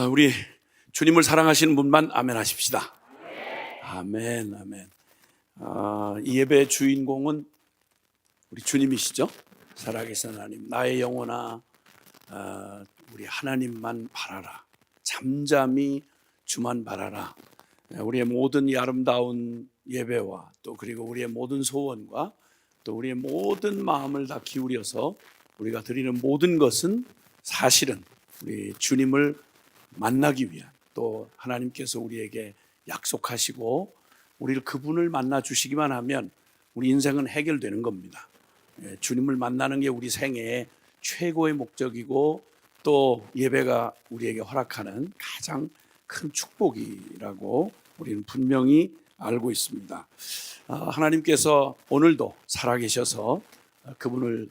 우리 주님을 사랑하시는 분만 아멘 하십시다. 아멘, 아멘. 이 예배의 주인공은 우리 주님이시죠. 살아계신 하나님, 나의 영혼아, 우리 하나님만 바라라. 잠잠히 주만 바라라. 우리의 모든 이 아름다운 예배와 또 그리고 우리의 모든 소원과 또 우리의 모든 마음을 다 기울여서 우리가 드리는 모든 것은 사실은 우리 주님을 만나기 위한, 또 하나님께서 우리에게 약속하시고 우리를 그분을 만나 주시기만 하면 우리 인생은 해결되는 겁니다. 주님을 만나는 게 우리 생애의 최고의 목적이고 또 예배가 우리에게 허락하는 가장 큰 축복이라고 우리는 분명히 알고 있습니다. 하나님께서 오늘도 살아계셔서 그분을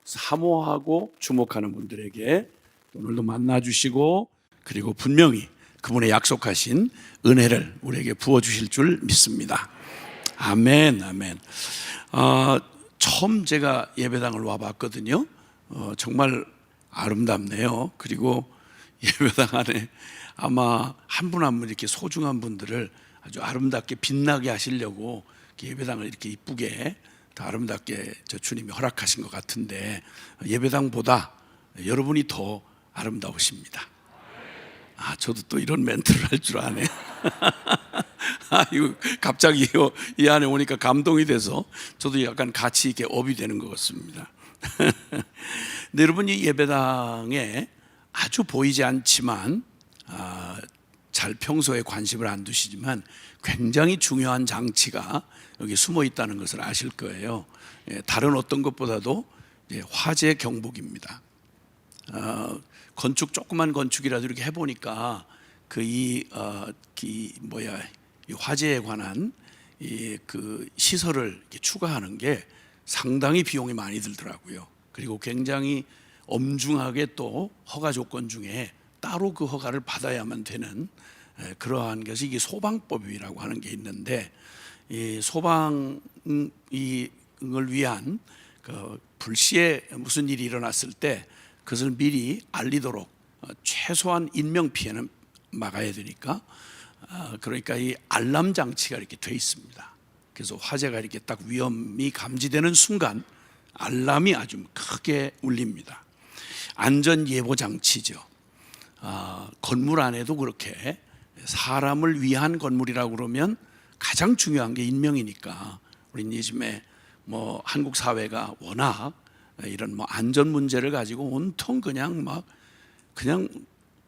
사모하고 주목하는 분들에게 오늘도 만나주시고 그리고 분명히 그분의 약속하신 은혜를 우리에게 부어주실 줄 믿습니다. 아멘, 아멘. 처음 제가 예배당을 와봤거든요. 정말 아름답네요. 그리고 예배당 안에 아마 한 분 한 분 이렇게 소중한 분들을 아주 아름답게 빛나게 하시려고 예배당을 이렇게 이쁘게 더 아름답게 저 주님이 허락하신 것 같은데 예배당보다 여러분이 더 아름다우십니다. 저도 또 이런 멘트를 할 줄 아네. 이거 갑자기 이 안에 오니까 감동이 돼서 저도 약간 같이 이렇게 업이 되는 것 같습니다. 근데 여러분, 이 예배당에 아주 보이지 않지만 잘 평소에 관심을 안 두시지만 굉장히 중요한 장치가 여기 숨어 있다는 것을 아실 거예요. 다른 어떤 것보다도 화재 경보기입니다. 조그만 건축이라도 이렇게 해보니까 이 화재에 관한 그 시설을 이렇게 추가하는 게 상당히 비용이 많이 들더라고요. 그리고 굉장히 엄중하게 또 허가 조건 중에 따로 그 허가를 받아야만 되는 그러한 것이 이게 소방법이라고 하는 게 있는데, 이 소방을 위한 그 불시에 무슨 일이 일어났을 때 그것을 미리 알리도록 최소한 인명 피해는 막아야 되니까 그러니까 이 알람 장치가 이렇게 돼 있습니다. 그래서 화재가 이렇게 딱 위험이 감지되는 순간 알람이 아주 크게 울립니다. 안전 예보 장치죠. 건물 안에도 그렇게 사람을 위한 건물이라고 그러면 가장 중요한 게 인명이니까 우리 요즘에 한국 사회가 워낙 이런 안전 문제를 가지고 온통 그냥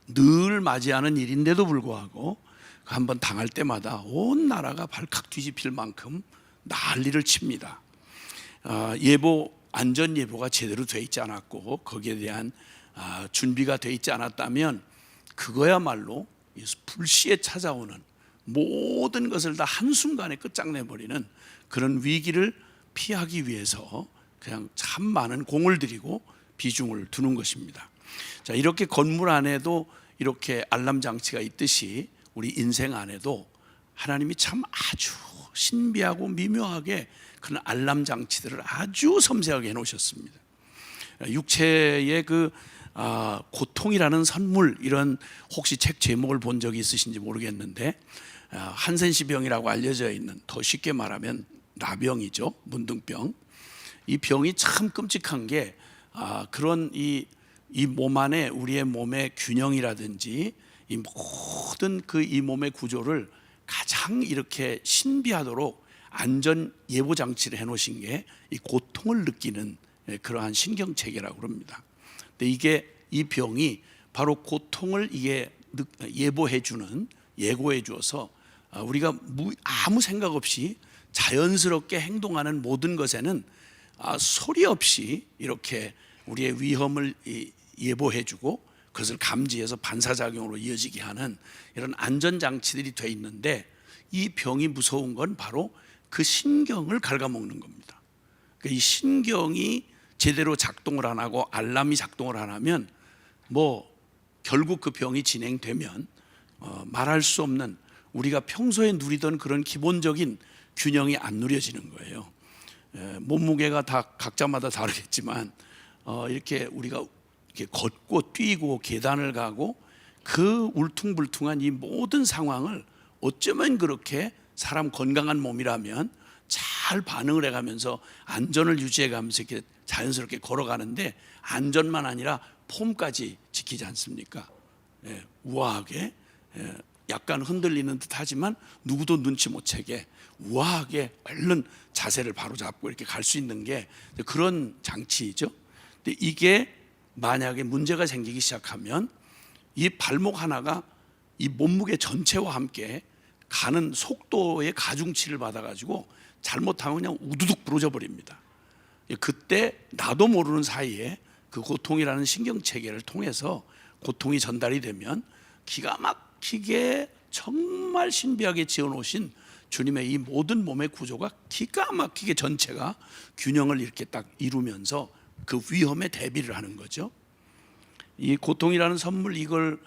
늘 맞이하는 일인데도 불구하고 한번 당할 때마다 온 나라가 발칵 뒤집힐 만큼 난리를 칩니다. 안전 예보가 제대로 돼 있지 않았고 거기에 대한 준비가 돼 있지 않았다면 그거야말로 불시에 찾아오는 모든 것을 다 한순간에 끝장내버리는 그런 위기를 피하기 위해서 그냥 참 많은 공을 들이고 비중을 두는 것입니다. 자, 이렇게 건물 안에도 이렇게 알람 장치가 있듯이 우리 인생 안에도 하나님이 참 아주 신비하고 미묘하게 그런 알람 장치들을 아주 섬세하게 해놓으셨습니다. 육체의 고통이라는 선물, 이런 혹시 책 제목을 본 적이 있으신지 모르겠는데 한센시 병이라고 알려져 있는, 더 쉽게 말하면 나병이죠. 문둥병. 이 병이 참 끔찍한 게 그런 이 몸 안에 우리의 몸의 균형이라든지 이 모든 이 몸의 구조를 가장 이렇게 신비하도록 안전 예보 장치를 해놓으신 게 이 고통을 느끼는 그러한 신경 체계라고 합니다. 근데 이 병이 바로 고통을 예고해 주어서 우리가 아무 생각 없이 자연스럽게 행동하는 모든 것에는 소리 없이 이렇게 우리의 위험을 예보해주고 그것을 감지해서 반사작용으로 이어지게 하는 이런 안전장치들이 돼 있는데, 이 병이 무서운 건 바로 그 신경을 갉아먹는 겁니다. 그러니까 이 신경이 제대로 작동을 안 하고 알람이 작동을 안 하면 결국 그 병이 진행되면 말할 수 없는, 우리가 평소에 누리던 그런 기본적인 균형이 안 누려지는 거예요. 몸무게가 다 각자마다 다르겠지만 이렇게 우리가 이렇게 걷고 뛰고 계단을 가고 그 울퉁불퉁한 이 모든 상황을 어쩌면 그렇게 사람 건강한 몸이라면 잘 반응을 해가면서 안전을 유지해가면서 이렇게 자연스럽게 걸어가는데, 안전만 아니라 폼까지 지키지 않습니까? 우아하게, 약간 흔들리는 듯 하지만 누구도 눈치 못 채게 우아하게 얼른 자세를 바로 잡고 이렇게 갈 수 있는 게 그런 장치이죠. 근데 이게 만약에 문제가 생기기 시작하면 이 발목 하나가 이 몸무게 전체와 함께 가는 속도의 가중치를 받아가지고 잘못하면 그냥 우두둑 부러져 버립니다. 그때 나도 모르는 사이에 그 고통이라는 신경체계를 통해서 고통이 전달이 되면 기가 막히게 정말 신비하게 지어놓으신 주님의 이 모든 몸의 구조가 기가 막히게 전체가 균형을 이렇게 딱 이루면서 그 위험에 대비를 하는 거죠. 이 고통이라는 선물, 이걸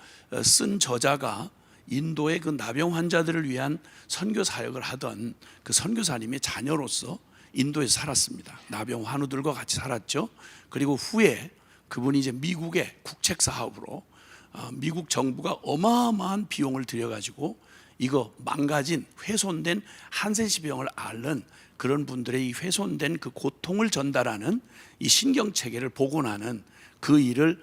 쓴 저자가 인도의 그 나병 환자들을 위한 선교 사역을 하던 그 선교사님의 자녀로서 인도에서 살았습니다. 나병 환우들과 같이 살았죠. 그리고 후에 그분이 이제 미국의 국책 사업으로 미국 정부가 어마어마한 비용을 들여가지고 이거 망가진 훼손된 한센시병을 앓는 그런 분들의 이 훼손된 그 고통을 전달하는 이 신경체계를 복원하는 그 일을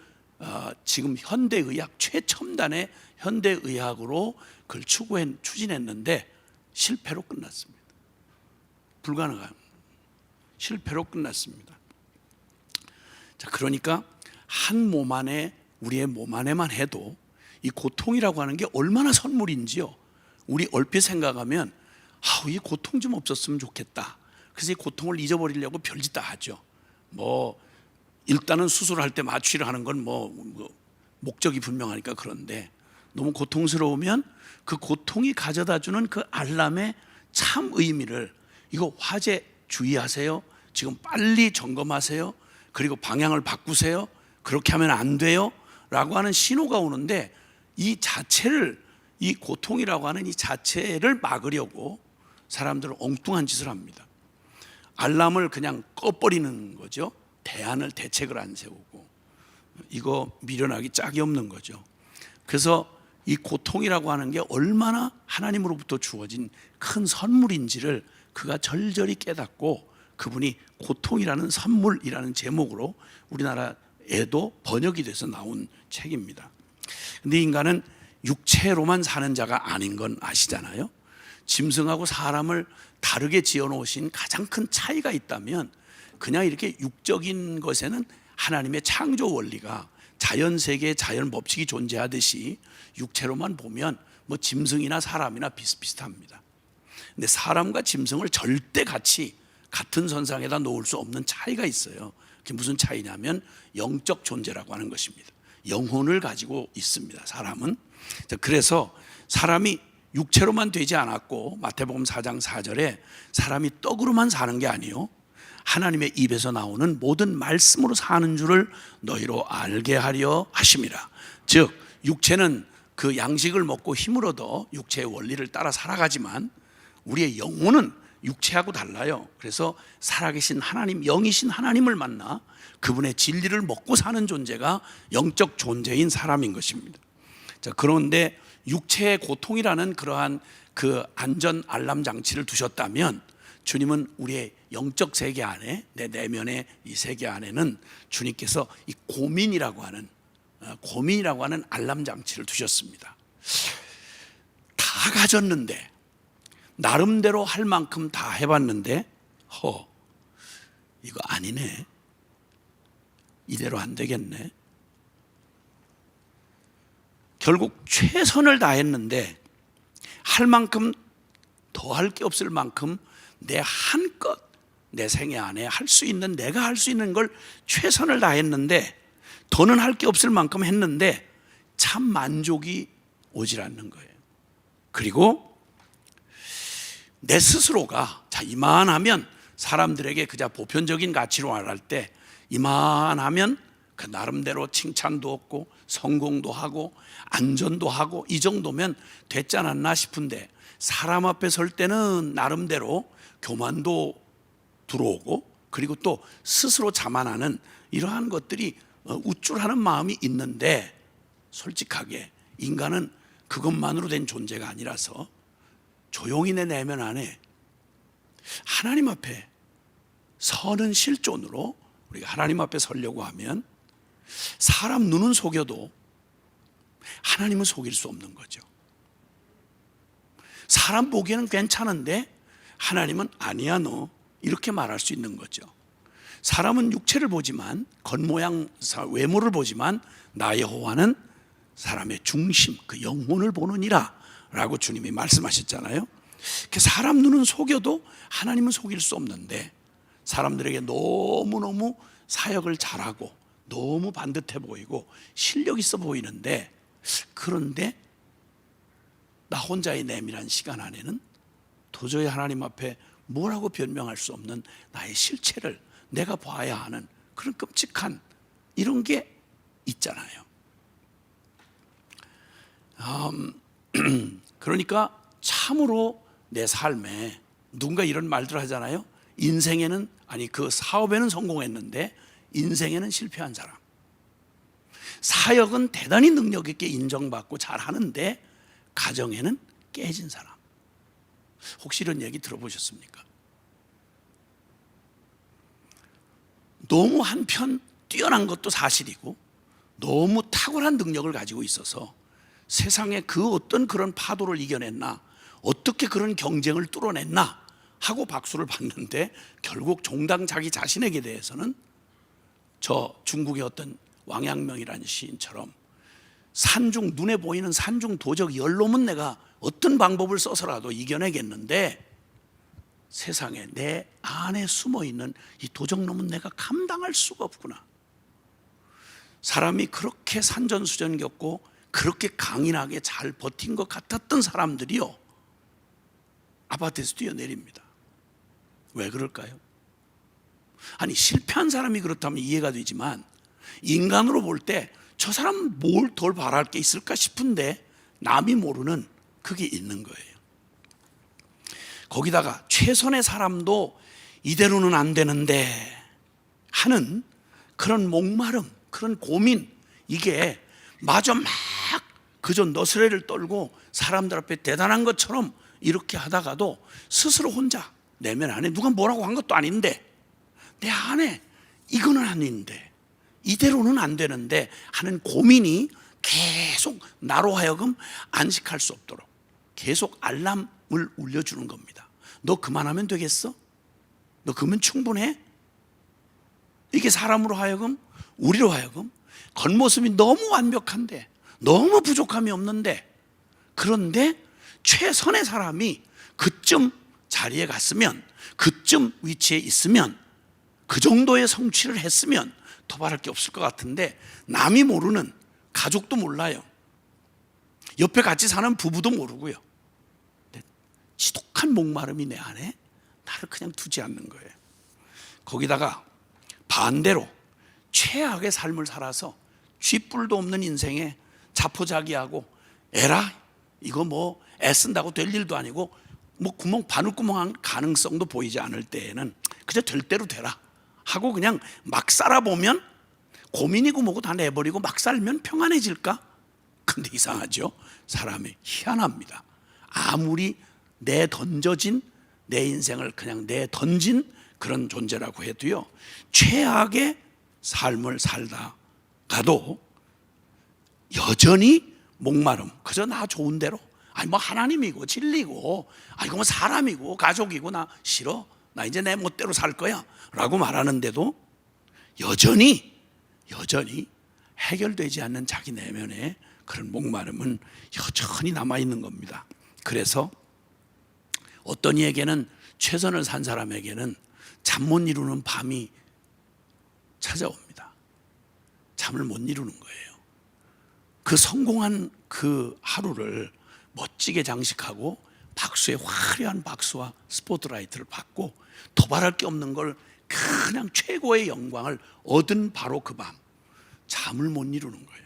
지금 현대의학 최첨단의 현대의학으로 그걸 추진했는데 실패로 끝났습니다. 불가능한 실패로 끝났습니다. 자, 그러니까 한 몸 안에, 우리의 몸 안에만 해도 이 고통이라고 하는 게 얼마나 선물인지요. 우리 얼핏 생각하면 이 고통 좀 없었으면 좋겠다. 그래서 이 고통을 잊어버리려고 별짓 다 하죠. 뭐 일단은 수술할 때 마취를 하는 건 뭐 목적이 분명하니까. 그런데 너무 고통스러우면 그 고통이 가져다주는 그 알람의 참 의미를, 이거 화재 주의하세요, 지금 빨리 점검하세요, 그리고 방향을 바꾸세요, 그렇게 하면 안 돼요 라고 하는 신호가 오는데, 이 자체를, 이 고통이라고 하는 이 자체를 막으려고 사람들은 엉뚱한 짓을 합니다. 알람을 그냥 꺼버리는 거죠. 대책을 안 세우고. 이거 미련하기 짝이 없는 거죠. 그래서 이 고통이라고 하는 게 얼마나 하나님으로부터 주어진 큰 선물인지를 그가 절절히 깨닫고, 그분이 고통이라는 선물이라는 제목으로 우리나라에도 번역이 돼서 나온 책입니다. 근데 인간은 육체로만 사는 자가 아닌 건 아시잖아요. 짐승하고 사람을 다르게 지어놓으신 가장 큰 차이가 있다면, 그냥 이렇게 육적인 것에는 하나님의 창조 원리가, 자연 세계에 자연 법칙이 존재하듯이 육체로만 보면 뭐 짐승이나 사람이나 비슷비슷합니다. 근데 사람과 짐승을 절대 같은 선상에다 놓을 수 없는 차이가 있어요. 그게 무슨 차이냐면 영적 존재라고 하는 것입니다. 영혼을 가지고 있습니다, 사람은. 그래서 사람이 육체로만 되지 않았고, 마태복음 4장 4절에 사람이 떡으로만 사는 게 아니요 하나님의 입에서 나오는 모든 말씀으로 사는 줄을 너희로 알게 하려 하심이라. 즉 육체는 그 양식을 먹고 힘을 얻어 육체의 원리를 따라 살아가지만 우리의 영혼은 육체하고 달라요. 그래서 살아계신 하나님, 영이신 하나님을 만나 그분의 진리를 먹고 사는 존재가 영적 존재인 사람인 것입니다. 자, 그런데 육체의 고통이라는 그러한 그 안전 알람 장치를 두셨다면, 주님은 우리의 영적 세계 안에, 내 내면의 이 세계 안에는 주님께서 이 고민이라고 하는 알람 장치를 두셨습니다. 다 가졌는데, 나름대로 할 만큼 다 해봤는데 이거 아니네, 이대로 안 되겠네. 결국 최선을 다했는데 할 만큼, 더 할 게 없을 만큼 내 한껏 내 생애 안에 할 수 있는, 내가 할 수 있는 걸 최선을 다했는데, 더는 할 게 없을 만큼 했는데 참 만족이 오질 않는 거예요. 그리고 내 스스로가 이만하면, 사람들에게 그저 보편적인 가치로 말할 때 이만하면 그 나름대로 칭찬도 얻고 성공도 하고 안전도 하고 이 정도면 됐지 않았나 싶은데, 사람 앞에 설 때는 나름대로 교만도 들어오고, 그리고 또 스스로 자만하는 이러한 것들이 우쭐하는 마음이 있는데, 솔직하게 인간은 그것만으로 된 존재가 아니라서 조용히 내 내면 안에 하나님 앞에 서는 실존으로 우리가 하나님 앞에 서려고 하면 사람 눈은 속여도 하나님은 속일 수 없는 거죠. 사람 보기에는 괜찮은데 하나님은 아니야 너, 이렇게 말할 수 있는 거죠. 사람은 육체를 보지만, 겉모양 외모를 보지만 나 여호와는 사람의 중심, 그 영혼을 보느니라 라고 주님이 말씀하셨잖아요. 사람 눈은 속여도 하나님은 속일 수 없는데 사람들에게 너무너무 사역을 잘하고 너무 반듯해 보이고 실력 있어 보이는데, 그런데 나 혼자의 내밀한 시간 안에는 도저히 하나님 앞에 뭐라고 변명할 수 없는 나의 실체를 내가 봐야 하는 그런 끔찍한 이런 게 있잖아요. 그러니까 참으로 내 삶에 누군가 이런 말들 하잖아요. 인생에는, 아니 그 사업에는 성공했는데 인생에는 실패한 사람, 사역은 대단히 능력 있게 인정받고 잘하는데 가정에는 깨진 사람. 혹시 이런 얘기 들어보셨습니까? 너무 한편 뛰어난 것도 사실이고 너무 탁월한 능력을 가지고 있어서 세상에 그 어떤 그런 파도를 이겨냈나, 어떻게 그런 경쟁을 뚫어냈나 하고 박수를 받는데 결국 종당 자기 자신에게 대해서는 저 중국의 어떤 왕양명이라는 시인처럼 산중, 눈에 보이는 산중 도적 열놈은 내가 어떤 방법을 써서라도 이겨내겠는데 세상에 내 안에 숨어있는 이 도적놈은 내가 감당할 수가 없구나. 사람이 그렇게 산전수전 겪고 그렇게 강인하게 잘 버틴 것 같았던 사람들이요, 아파트에서 뛰어내립니다. 왜 그럴까요? 아니 실패한 사람이 그렇다면 이해가 되지만 인간으로 볼 때 저 사람 뭘 덜 바랄 게 있을까 싶은데 남이 모르는 그게 있는 거예요. 거기다가 최선의 사람도 이대로는 안 되는데 하는 그런 목마름, 그런 고민, 이게 마저 막 그저 너스레를 떨고 사람들 앞에 대단한 것처럼 이렇게 하다가도 스스로 혼자 내면 안에 누가 뭐라고 한 것도 아닌데 내 안에 이거는 아닌데 이대로는 안 되는데 하는 고민이 계속 나로 하여금 안식할 수 없도록 계속 알람을 울려주는 겁니다. 너 그만하면 되겠어? 너 그러면 충분해? 이게 사람으로 하여금, 우리로 하여금 겉모습이 너무 완벽한데, 너무 부족함이 없는데, 그런데 최선의 사람이 그쯤 자리에 갔으면, 그쯤 위치에 있으면, 그 정도의 성취를 했으면 더 바랄 게 없을 것 같은데 남이 모르는, 가족도 몰라요, 옆에 같이 사는 부부도 모르고요, 지독한 목마름이 내 안에 나를 그냥 두지 않는 거예요. 거기다가 반대로 최악의 삶을 살아서 쥐뿔도 없는 인생에 자포자기하고 에라 이거 뭐 애쓴다고 될 일도 아니고 뭐 바늘구멍한 가능성도 보이지 않을 때에는 그저 될 대로 되라 하고 그냥 막 살아보면 고민이고 뭐고 다 내버리고 막 살면 평안해질까? 근데 이상하죠. 사람이 희한합니다. 아무리 내던져진 내 인생을 그냥 내던진 그런 존재라고 해도요, 최악의 삶을 살다가도 여전히 목마름, 그저 나 좋은 대로, 아니 뭐 하나님이고 진리고, 아니 뭐 사람이고 가족이고 나 싫어, 나 이제 내 멋대로 살 거야 라고 말하는데도 여전히 해결되지 않는 자기 내면의 그런 목마름은 여전히 남아있는 겁니다. 그래서 어떤 이에게는, 최선을 산 사람에게는 잠 못 이루는 밤이 찾아옵니다. 잠을 못 이루는 거예요. 그 성공한 그 하루를 멋지게 장식하고 박수에 화려한 박수와 스포트라이트를 받고 더 바랄 게 없는 걸 그냥 최고의 영광을 얻은 바로 그 밤, 잠을 못 이루는 거예요.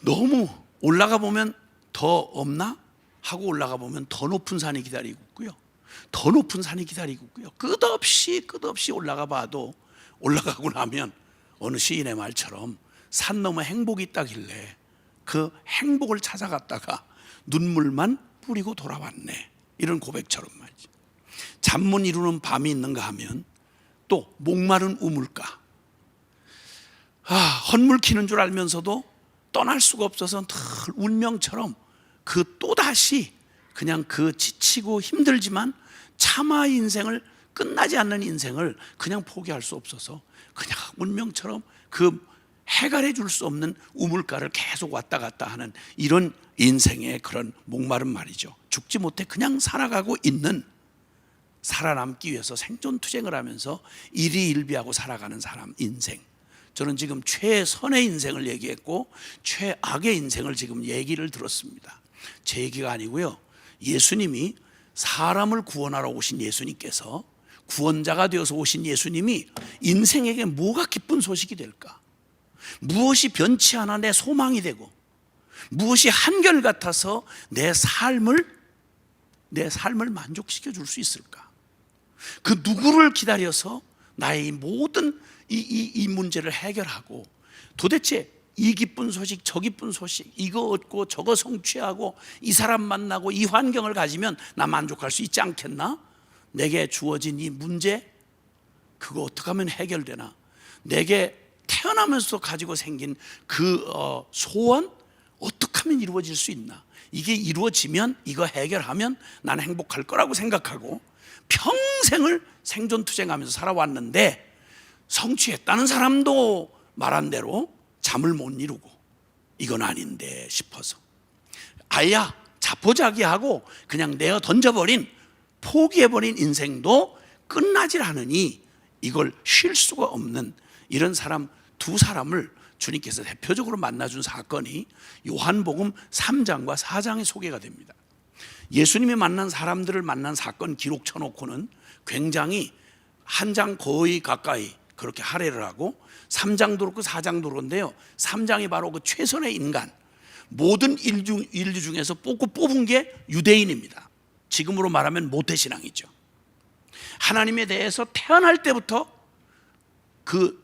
너무 올라가 보면 더 없나? 하고 올라가 보면 더 높은 산이 기다리고 있고요, 더 높은 산이 기다리고 있고요, 끝없이 올라가 봐도 올라가고 나면 어느 시인의 말처럼 산 너머 행복이 있다길래 그 행복을 찾아갔다가 눈물만 뿌리고 돌아왔네. 이런 고백처럼 말이죠. 잠 못 이루는 밤이 있는가 하면 또 목마른 우물가, 헛물키는 줄 알면서도 떠날 수가 없어서 늘 운명처럼 그 또다시 그냥 그 지치고 힘들지만 차마 인생을, 끝나지 않는 인생을 그냥 포기할 수 없어서 그냥 운명처럼 그 해결해 줄 수 없는 우물가를 계속 왔다 갔다 하는 이런 인생의 그런 목마름 말이죠. 죽지 못해 그냥 살아가고 있는, 살아남기 위해서 생존투쟁을 하면서 일희일비하고 살아가는 사람 인생. 저는 지금 최선의 인생을 얘기했고 최악의 인생을 지금 얘기를 들었습니다. 제 얘기가 아니고요, 예수님이, 사람을 구원하러 오신 예수님께서, 구원자가 되어서 오신 예수님이 인생에게 뭐가 기쁜 소식이 될까? 무엇이 변치 않아 내 소망이 되고, 무엇이 한결같아서 내 삶을 만족시켜 줄 수 있을까? 그 누구를 기다려서 나의 이 모든 이 문제를 해결하고, 도대체 이 기쁜 소식 저 기쁜 소식, 이거 얻고 저거 성취하고 이 사람 만나고 이 환경을 가지면 나 만족할 수 있지 않겠나? 내게 주어진 이 문제, 그거 어떻게 하면 해결되나? 내게 태어나면서 가지고 생긴 그 소원, 어떻게 하면 이루어질 수 있나? 이게 이루어지면, 이거 해결하면 나는 행복할 거라고 생각하고 평생을 생존투쟁하면서 살아왔는데, 성취했다는 사람도 말한 대로 잠을 못 이루고 이건 아닌데 싶어서 아야 자포자기하고 그냥 내어 던져버린, 포기해버린 인생도 끝나질 않으니 이걸 쉴 수가 없는 이런 사람 두 사람을 주님께서 대표적으로 만나준 사건이 요한복음 3장과 4장에 소개가 됩니다. 예수님이 만난 사람들을 만난 사건 기록 쳐놓고는 굉장히 한 장 거의 가까이 그렇게 할애를 하고 3장도 그렇고 4장도 그런데요, 3장이 바로 그 최선의 인간, 모든 인류 중에서 뽑은 게 유대인입니다. 지금으로 말하면 모태신앙이죠. 하나님에 대해서 태어날 때부터 그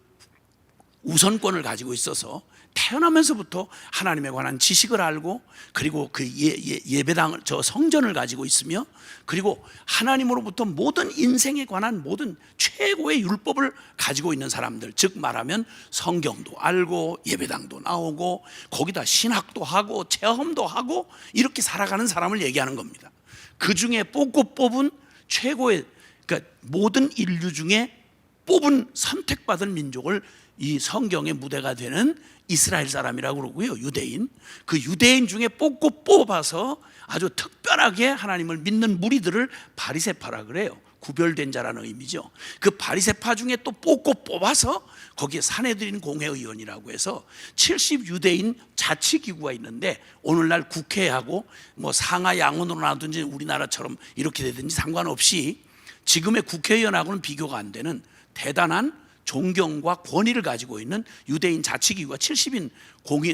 우선권을 가지고 있어서 태어나면서부터 하나님에 관한 지식을 알고, 그리고 그 예배당을, 저 성전을 가지고 있으며, 그리고 하나님으로부터 모든 인생에 관한 모든 최고의 율법을 가지고 있는 사람들, 즉 말하면 성경도 알고 예배당도 나오고 거기다 신학도 하고 체험도 하고 이렇게 살아가는 사람을 얘기하는 겁니다. 그 중에 뽑고 뽑은 최고의, 그러니까 모든 인류 중에 뽑은 선택받은 민족을 이 성경의 무대가 되는 이스라엘 사람이라고 그러고요, 유대인. 그 유대인 중에 뽑고 뽑아서 아주 특별하게 하나님을 믿는 무리들을 바리새파라 그래요. 구별된 자라는 의미죠. 그 바리새파 중에 또 뽑고 뽑아서 거기에 사내들인 공회의원이라고 해서 70 유대인 자치기구가 있는데, 오늘날 국회하고 뭐 상하 양원으로 나든지 우리나라처럼 이렇게 되든지 상관없이 지금의 국회의원하고는 비교가 안 되는 대단한 존경과 권위를 가지고 있는 유대인 자치기구가 70인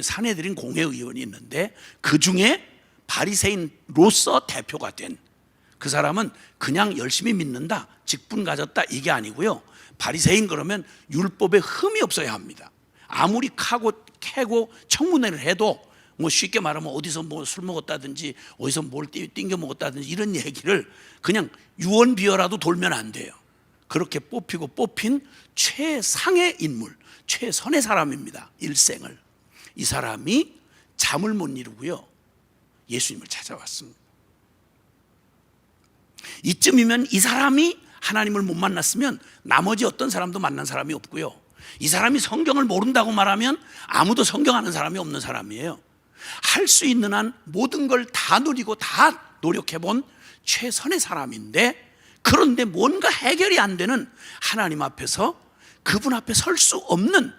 사내들인 공회의원이 있는데, 그 중에 바리새인로서 대표가 된 그 사람은 그냥 열심히 믿는다, 직분 가졌다 이게 아니고요, 바리새인 그러면 율법에 흠이 없어야 합니다. 아무리 캐고 청문회를 해도 뭐 쉽게 말하면 어디서 뭐 술 먹었다든지 어디서 뭘 띵겨 먹었다든지 이런 얘기를 그냥 유언비어라도 돌면 안 돼요. 그렇게 뽑힌 최상의 인물, 최선의 사람입니다. 일생을. 이 사람이 잠을 못 이루고요, 예수님을 찾아왔습니다. 이쯤이면 이 사람이 하나님을 못 만났으면 나머지 어떤 사람도 만난 사람이 없고요, 이 사람이 성경을 모른다고 말하면 아무도 성경하는 사람이 없는 사람이에요. 할 수 있는 한 모든 걸 다 누리고 다 노력해본 최선의 사람인데, 그런데 뭔가 해결이 안 되는 하나님 앞에서, 그분 앞에 설 수 없는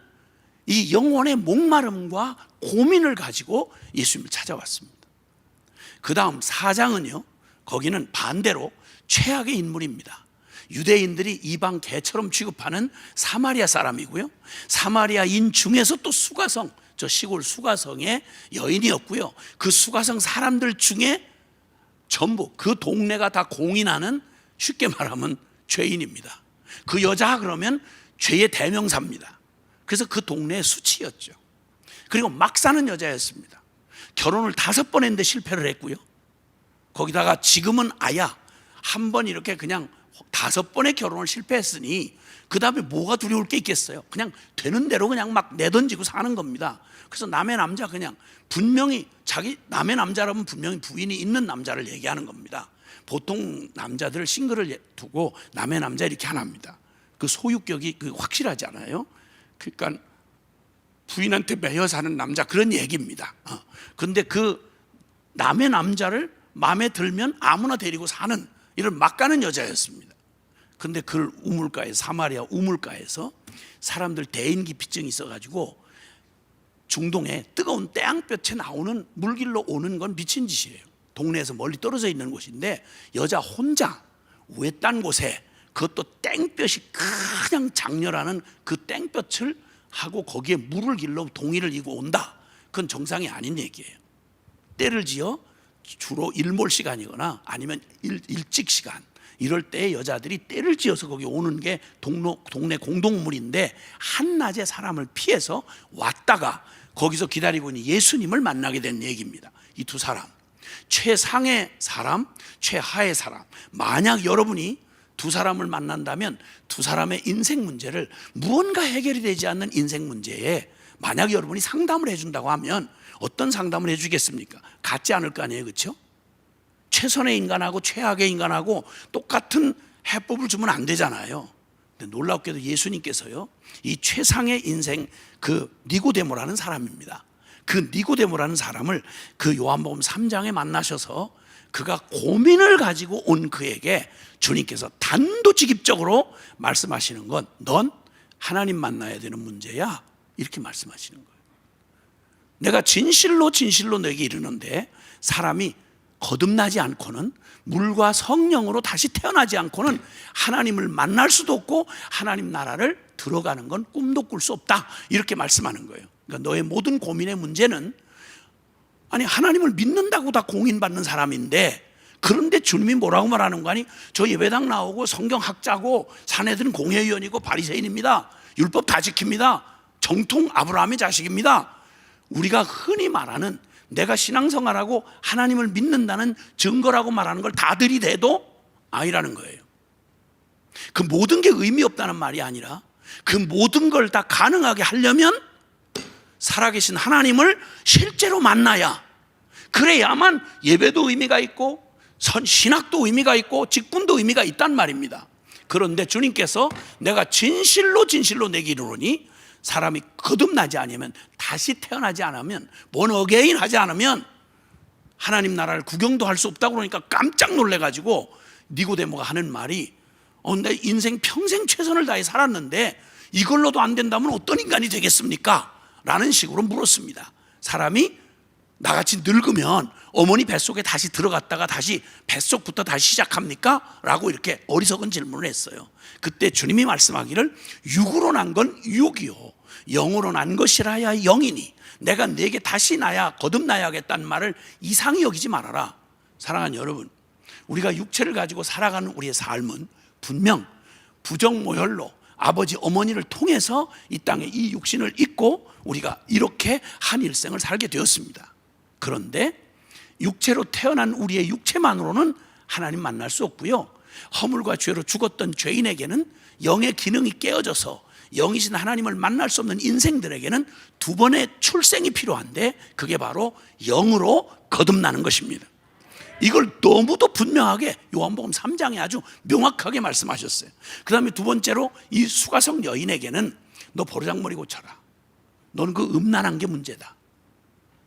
이 영혼의 목마름과 고민을 가지고 예수님을 찾아왔습니다. 그 다음 4장은요, 거기는 반대로 최악의 인물입니다. 유대인들이 이방 개처럼 취급하는 사마리아 사람이고요, 사마리아인 중에서 또 수가성, 저 시골 수가성의 여인이었고요, 그 수가성 사람들 중에 전부 그 동네가 다 공인하는, 쉽게 말하면 죄인입니다. 그 여자 그러면 죄의 대명사입니다. 그래서 그 동네의 수치였죠. 그리고 막 사는 여자였습니다. 결혼을 5번 했는데 실패를 했고요. 거기다가 지금은 아야 한 번 이렇게 그냥 5번의 결혼을 실패했으니 그 다음에 뭐가 두려울 게 있겠어요. 그냥 되는 대로 그냥 막 내던지고 사는 겁니다. 그래서 남의 남자 그냥 분명히 자기 남의 남자라면 분명히 부인이 있는 남자를 얘기하는 겁니다. 보통 남자들 싱글을 두고 남의 남자 이렇게 안 합니다. 그 소유격이 확실하지 않아요. 그러니까 부인한테 매여 사는 남자 그런 얘기입니다. 그런데 그 남의 남자를 마음에 들면 아무나 데리고 사는 이런 막 가는 여자였습니다. 그런데 그 우물가에 사마리아 우물가에서 사람들 대인기피증이 있어가지고 중동에 뜨거운 태양볕에 나오는 물길로 오는 건 미친 짓이에요. 동네에서 멀리 떨어져 있는 곳인데 여자 혼자 외딴 곳에 그것도 땡볕이 그냥 장렬하는 그 땡볕을 하고 거기에 물을 길러 동이를 이고 온다. 그건 정상이 아닌 얘기예요. 때를 지어 주로 일몰 시간이거나 아니면 일찍 시간 이럴 때 여자들이 때를 지어서 거기 오는 게 동네 공동물인데 한낮에 사람을 피해서 왔다가 거기서 기다리고 있는 예수님을 만나게 된 얘기입니다. 이 두 사람, 최상의 사람, 최하의 사람. 만약 여러분이 두 사람을 만난다면 두 사람의 인생 문제를 무언가 해결이 되지 않는 인생 문제에 만약 여러분이 상담을 해준다고 하면 어떤 상담을 해주겠습니까? 같지 않을 거 아니에요, 그렇죠? 최선의 인간하고 최악의 인간하고 똑같은 해법을 주면 안 되잖아요. 근데 놀랍게도 예수님께서요, 이 최상의 인생 그 니고데모라는 사람입니다. 그 니고데모라는 사람을 그 요한복음 3장에 만나셔서 그가 고민을 가지고 온 그에게 주님께서 단도직입적으로 말씀하시는 건 넌 하나님 만나야 되는 문제야, 이렇게 말씀하시는 거예요. 내가 진실로 너에게 이르는데 사람이 거듭나지 않고는 물과 성령으로 다시 태어나지 않고는 하나님을 만날 수도 없고 하나님 나라를 들어가는 건 꿈도 꿀 수 없다, 이렇게 말씀하는 거예요. 그러니까 너의 모든 고민의 문제는 아니 하나님을 믿는다고 다 공인받는 사람인데 그런데 주님이 뭐라고 말하는 거 아니? 저 예배당 나오고 성경학자고 사내들은 공회의원이고 바리새인입니다. 율법 다 지킵니다. 정통 아브라함의 자식입니다. 우리가 흔히 말하는 내가 신앙생활하고 하나님을 믿는다는 증거라고 말하는 걸 다 들이대도 아니라는 거예요. 그 모든 게 의미 없다는 말이 아니라 그 모든 걸 다 가능하게 하려면 살아계신 하나님을 실제로 만나야, 그래야만 예배도 의미가 있고 신학도 의미가 있고 직분도 의미가 있단 말입니다. 그런데 주님께서 내가 진실로 내게 이르노니 사람이 거듭나지 않으면, 다시 태어나지 않으면, born again 하지 않으면 하나님 나라를 구경도 할 수 없다고 그러니까 깜짝 놀래가지고 니고데모가 하는 말이 내 인생 평생 최선을 다해 살았는데 이걸로도 안 된다면 어떤 인간이 되겠습니까? 라는 식으로 물었습니다. 사람이 나같이 늙으면 어머니 뱃속에 다시 들어갔다가 다시 뱃속부터 다시 시작합니까? 라고 이렇게 어리석은 질문을 했어요. 그때 주님이 말씀하기를 육으로 난 건 육이요 영으로 난 것이라야 영이니 내가 네게 다시 나야 거듭나야겠다는 말을 이상히 여기지 말아라. 사랑하는 여러분, 우리가 육체를 가지고 살아가는 우리의 삶은 분명 부정모혈로 아버지 어머니를 통해서 이 땅에 이 육신을 입고 우리가 이렇게 한 일생을 살게 되었습니다. 그런데 육체로 태어난 우리의 육체만으로는 하나님 만날 수 없고요, 허물과 죄로 죽었던 죄인에게는 영의 기능이 깨어져서 영이신 하나님을 만날 수 없는 인생들에게는 두 번의 출생이 필요한데 그게 바로 영으로 거듭나는 것입니다. 이걸 너무도 분명하게 요한복음 3장에 아주 명확하게 말씀하셨어요. 그 다음에 두 번째로 이 수가성 여인에게는 너 버르장머리 고쳐라. 너는 그 음란한 게 문제다.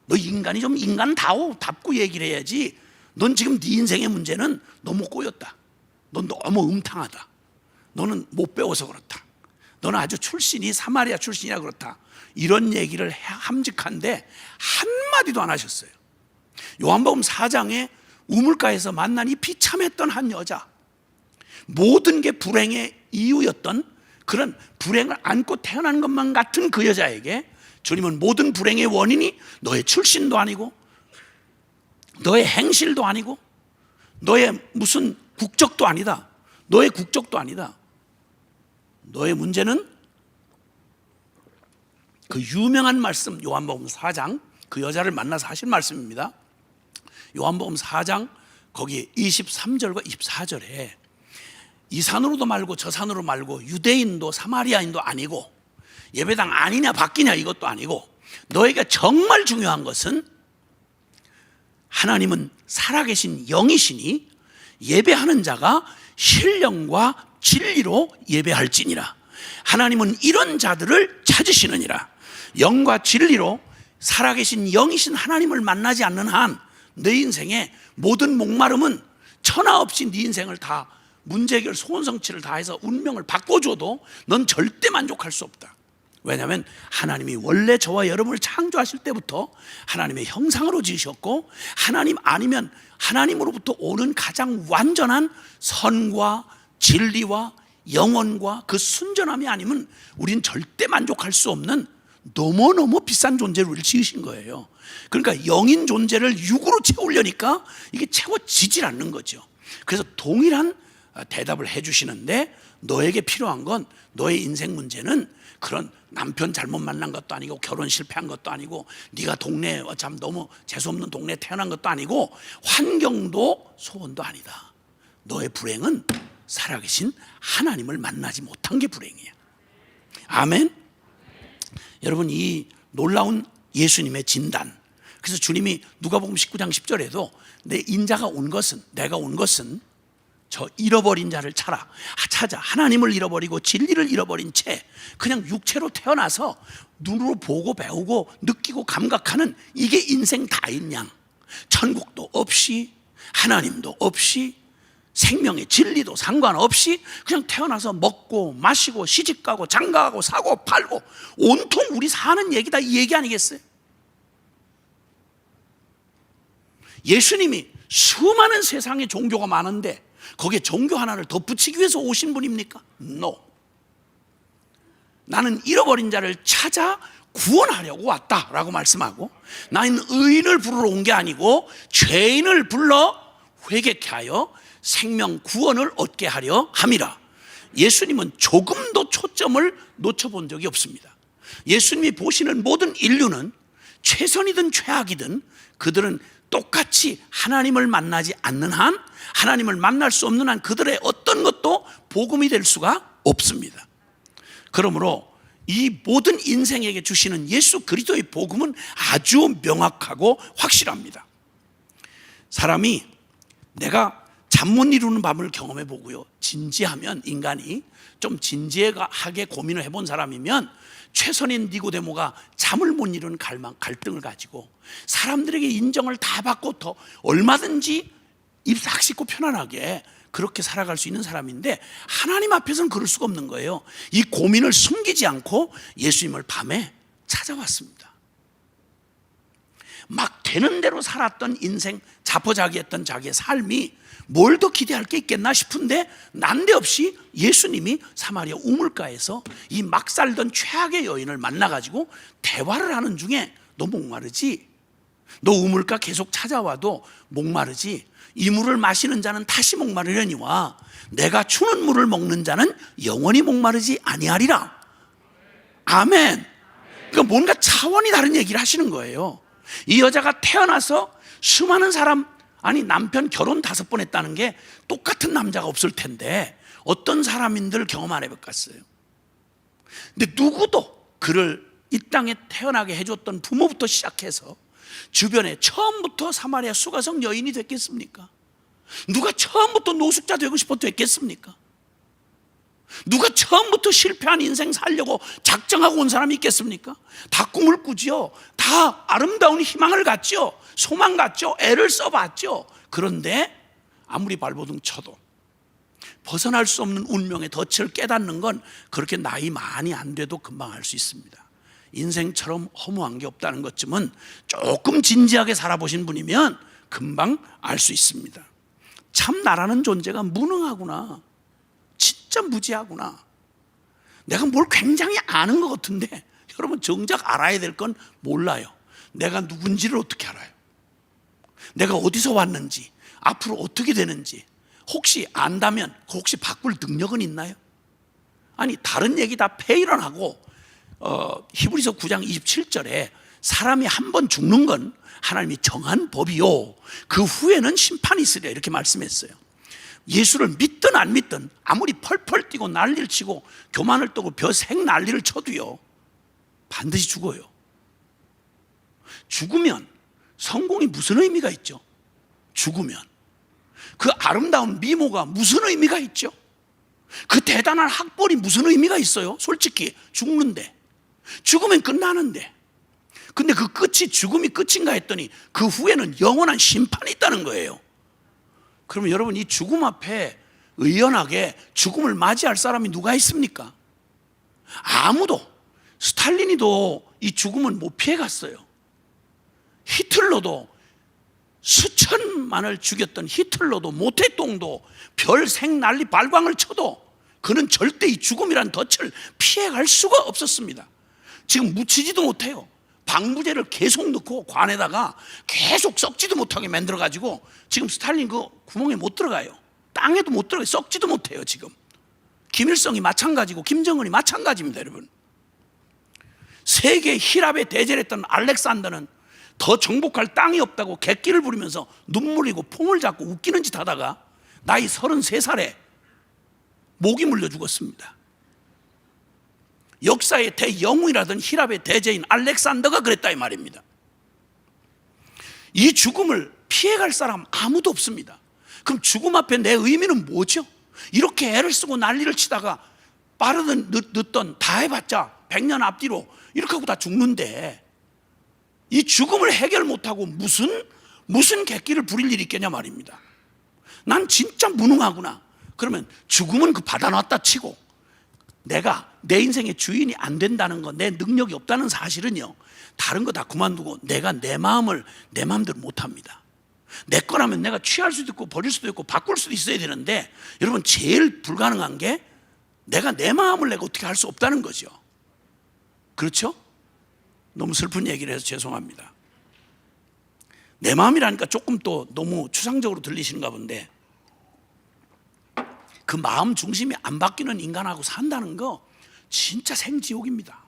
너 인간이 좀 인간답고 얘기를 해야지. 넌 지금 네 인생의 문제는 너무 꼬였다. 넌 너무 음탕하다. 너는 못 배워서 그렇다. 너는 아주 출신이 사마리아 출신이라 그렇다. 이런 얘기를 함직한데 한마디도 안 하셨어요. 요한복음 4장에 우물가에서 만난 이 비참했던 한 여자, 모든 게 불행의 이유였던 그런 불행을 안고 태어난 것만 같은 그 여자에게 주님은 모든 불행의 원인이 너의 출신도 아니고 너의 행실도 아니고 너의 무슨 국적도 아니다. 너의 국적도 아니다. 너의 문제는 그 유명한 말씀 요한복음 4장 그 여자를 만나서 하신 말씀입니다. 요한복음 4장 거기 23절과 24절에 이 산으로도 말고 저 산으로 말고 유대인도 사마리아인도 아니고 예배당 아니냐 바뀌냐 이것도 아니고 너에게 정말 중요한 것은 하나님은 살아계신 영이시니 예배하는 자가 신령과 진리로 예배할지니라. 하나님은 이런 자들을 찾으시느니라. 영과 진리로 살아계신 영이신 하나님을 만나지 않는 한 내 인생의 모든 목마름은 천하 없이 네 인생을 다 문제 해결 소원 성취를 다해서 운명을 바꿔줘도 넌 절대 만족할 수 없다. 왜냐하면 하나님이 원래 저와 여러분을 창조하실 때부터 하나님의 형상으로 지으셨고 하나님 아니면 하나님으로부터 오는 가장 완전한 선과 진리와 영원과 그 순전함이 아니면 우린 절대 만족할 수 없는 너무너무 비싼 존재를 우리를 지으신 거예요. 그러니까 영인 존재를 육으로 채우려니까 이게 채워지질 않는 거죠. 그래서 동일한 대답을 해주시는데 너에게 필요한 건 너의 인생 문제는 그런 남편 잘못 만난 것도 아니고 결혼 실패한 것도 아니고 네가 동네에 참 너무 재수없는 동네에 태어난 것도 아니고 환경도 소원도 아니다. 너의 불행은 살아계신 하나님을 만나지 못한 게 불행이야. 아멘. 여러분 이 놀라운 예수님의 진단, 그래서 주님이 누가복음 19장 10절에도 내 인자가 온 것은 내가 온 것은 저 잃어버린 자를 찾아 하나님을 잃어버리고 진리를 잃어버린 채 그냥 육체로 태어나서 눈으로 보고 배우고 느끼고 감각하는 이게 인생 다인 양, 천국도 없이 하나님도 없이 생명의 진리도 상관없이 그냥 태어나서 먹고 마시고 시집가고 장가가고 사고 팔고 온통 우리 사는 얘기다 이 얘기 아니겠어요? 예수님이 수많은 세상에 종교가 많은데 거기에 종교 하나를 덧붙이기 위해서 오신 분입니까? No. 나는 잃어버린 자를 찾아 구원하려고 왔다라고 말씀하고 나는 의인을 부르러 온 게 아니고 죄인을 불러 회개케 하여 생명 구원을 얻게 하려 함이라. 예수님은 조금도 초점을 놓쳐본 적이 없습니다. 예수님이 보시는 모든 인류는 최선이든 최악이든 그들은 똑같이 하나님을 만나지 않는 한, 하나님을 만날 수 없는 한 그들의 어떤 것도 복음이 될 수가 없습니다. 그러므로 이 모든 인생에게 주시는 예수 그리스도의 복음은 아주 명확하고 확실합니다. 사람이 내가 잠 못 이루는 밤을 경험해 보고요, 진지하면 인간이 좀 진지하게 고민을 해본 사람이면 최선인 니고데모가 잠을 못 이루는 갈등을 가지고 사람들에게 인정을 다 받고 더 얼마든지 입 싹 씻고 편안하게 그렇게 살아갈 수 있는 사람인데 하나님 앞에서는 그럴 수가 없는 거예요. 이 고민을 숨기지 않고 예수님을 밤에 찾아왔습니다. 막 되는 대로 살았던 인생, 자포자기했던 자기의 삶이 뭘 더 기대할 게 있겠나 싶은데 난데없이 예수님이 사마리아 우물가에서 이 막 살던 최악의 여인을 만나가지고 대화를 하는 중에 너 목마르지? 너 우물가 계속 찾아와도 목마르지? 이 물을 마시는 자는 다시 목마르려니와 내가 주는 물을 먹는 자는 영원히 목마르지 아니하리라. 아멘. 그러니까 뭔가 차원이 다른 얘기를 하시는 거예요. 이 여자가 태어나서 수많은 사람, 아니 남편 결혼 5번 했다는 게 똑같은 남자가 없을 텐데 어떤 사람인들 경험 안 해봤겠어요? 근데 누구도 그를 이 땅에 태어나게 해줬던 부모부터 시작해서 주변에 처음부터 사마리아 수가성 여인이 됐겠습니까? 누가 처음부터 노숙자 되고 싶어도 됐겠습니까? 누가 처음부터 실패한 인생 살려고 작정하고 온 사람이 있겠습니까? 다 꿈을 꾸지요. 다 아름다운 희망을 갖죠. 소망 갖죠. 애를 써봤죠. 그런데 아무리 발버둥 쳐도 벗어날 수 없는 운명의 덫을 깨닫는 건 그렇게 나이 많이 안 돼도 금방 알 수 있습니다. 인생처럼 허무한 게 없다는 것쯤은 조금 진지하게 살아보신 분이면 금방 알 수 있습니다. 참 나라는 존재가 무능하구나, 진짜 무지하구나. 내가 뭘 굉장히 아는 것 같은데 여러분 정작 알아야 될 건 몰라요. 내가 누군지를 어떻게 알아요? 내가 어디서 왔는지, 앞으로 어떻게 되는지 혹시 안다면 혹시 바꿀 능력은 있나요? 아니 다른 얘기 다 폐일원하고 히브리서 9장 27절에 사람이 한 번 죽는 건 하나님이 정한 법이요, 그 후에는 심판이 있으리라, 이렇게 말씀했어요. 예수를 믿든 안 믿든 아무리 펄펄 뛰고 난리를 치고 교만을 떠고 벼색 난리를 쳐도요, 반드시 죽어요. 죽으면 성공이 무슨 의미가 있죠? 죽으면 그 아름다운 미모가 무슨 의미가 있죠? 그 대단한 학벌이 무슨 의미가 있어요? 솔직히 죽는데, 죽으면 끝나는데. 근데 그 끝이 죽음이 끝인가 했더니 그 후에는 영원한 심판이 있다는 거예요. 그러면 여러분, 이 죽음 앞에 의연하게 죽음을 맞이할 사람이 누가 있습니까? 아무도. 스탈린이도 이 죽음을 못 피해갔어요. 히틀러도, 수천만을 죽였던 히틀러도, 모태똥도 별색 난리 발광을 쳐도 그는 절대 이 죽음이란 덫을 피해갈 수가 없었습니다. 지금 묻히지도 못해요. 방부제를 계속 넣고 관에다가 계속 썩지도 못하게 만들어가지고 지금 스탈린 그 구멍에 못 들어가요. 땅에도 못 들어가요. 썩지도 못해요. 지금 김일성이 마찬가지고 김정은이 마찬가지입니다. 여러분, 세계 히랍에 대절했던 알렉산더는 더 정복할 땅이 없다고 객기를 부리면서 눈물 흘리고 폼을 잡고 웃기는 짓 하다가 나이 33살에 목이 물려 죽었습니다. 역사의 대영웅이라던 히랍의 대제인 알렉산더가 그랬다, 이 말입니다. 이 죽음을 피해갈 사람 아무도 없습니다. 그럼 죽음 앞에 내 의미는 뭐죠? 이렇게 애를 쓰고 난리를 치다가 빠르든 늦든 다 해봤자 100년 앞뒤로 이렇게 하고 다 죽는데, 이 죽음을 해결 못하고 무슨 객기를 부릴 일이 있겠냐 말입니다. 난 진짜 무능하구나. 그러면 죽음은 그 받아놨다 치고 내가 내 인생의 주인이 안 된다는 거, 내 능력이 없다는 사실은요, 다른 거 다 그만두고 내가 내 마음을 내 마음대로 못합니다. 내 거라면 내가 취할 수도 있고 버릴 수도 있고 바꿀 수도 있어야 되는데, 여러분, 제일 불가능한 게 내가 내 마음을 내가 어떻게 할 수 없다는 거죠. 그렇죠? 너무 슬픈 얘기를 해서 죄송합니다. 내 마음이라니까 조금 또 너무 추상적으로 들리시는가 본데, 그 마음 중심이 안 바뀌는 인간하고 산다는 거 진짜 생지옥입니다.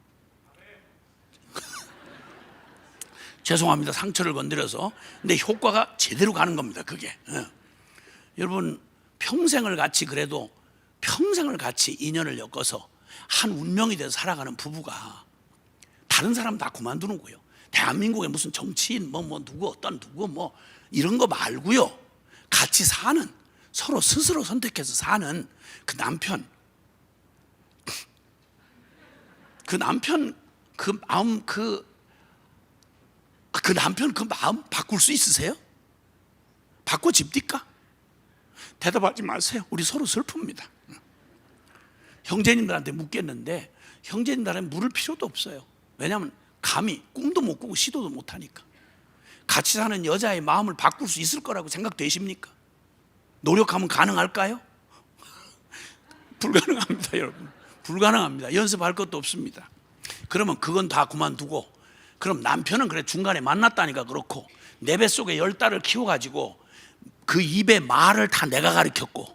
죄송합니다, 상처를 건드려서. 근데 효과가 제대로 가는 겁니다, 그게. 여러분, 평생을 같이, 그래도 평생을 같이 인연을 엮어서 한 운명이 돼서 살아가는 부부가 다른 사람 다 그만두는 거예요. 대한민국의 무슨 정치인 누구 어떤 누구 이런 거 말고요, 같이 사는, 서로 스스로 선택해서 사는 그 남편 바꿀 수 있으세요? 바꿔집니까? 대답하지 마세요. 우리 서로 슬픕니다. 형제님들한테 묻겠는데 형제님들한테 물을 필요도 없어요. 왜냐하면 감히 꿈도 못 꾸고 시도도 못 하니까. 같이 사는 여자의 마음을 바꿀 수 있을 거라고 생각되십니까? 노력하면 가능할까요? 불가능합니다, 여러분. 불가능합니다. 연습할 것도 없습니다. 그러면 그건 다 그만두고, 그럼 남편은 그래 중간에 만났다니까 그렇고, 내 뱃속에 10달을 키워가지고 그 입에 말을 다 내가 가르쳤고,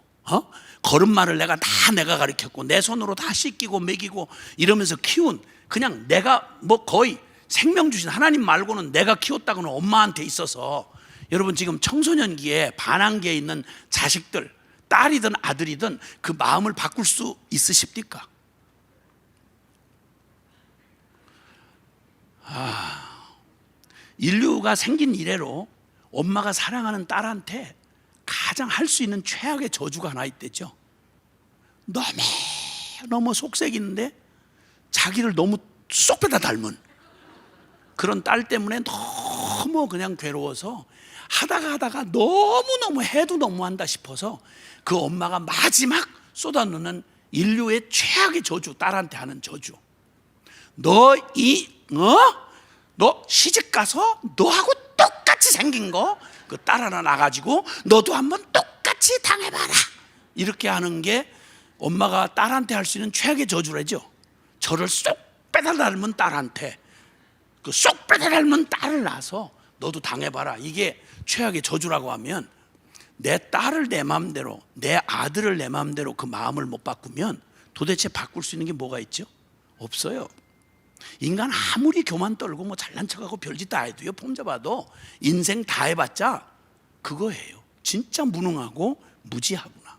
걸음마를 내가 가르쳤고, 내 손으로 다 씻기고 먹이고 이러면서 키운, 그냥 내가 거의 생명 주신 하나님 말고는 내가 키웠다고는 엄마한테 있어서, 여러분 지금 청소년기에 반항기에 있는 자식들, 딸이든 아들이든 그 마음을 바꿀 수 있으십니까? 인류가 생긴 이래로 엄마가 사랑하는 딸한테 가장 할 수 있는 최악의 저주가 하나 있댔죠. 너무 속색이는데 자기를 너무 쏙 빼다 닮은 그런 딸 때문에 너무 그냥 괴로워서 하다가 너무너무 해도 너무한다 싶어서 그 엄마가 마지막 쏟아놓는 인류의 최악의 저주, 딸한테 하는 저주. 너 시집 가서 너하고 똑같이 생긴 거 그 딸 하나 나가지고 너도 한번 똑같이 당해봐라, 이렇게 하는 게 엄마가 딸한테 할 수 있는 최악의 저주라죠. 저를 쏙 빼다 닮은 딸한테 그 쏙 빼다 닮은 딸을 낳아서 너도 당해봐라, 이게 최악의 저주라고 하면, 내 딸을 내 마음대로, 내 아들을 내 마음대로 그 마음을 못 바꾸면 도대체 바꿀 수 있는 게 뭐가 있죠? 없어요. 인간 아무리 교만 떨고 뭐 잘난 척하고 별짓 다 해도요, 폼 잡아도 인생 다 해봤자 그거예요. 진짜 무능하고 무지하구나.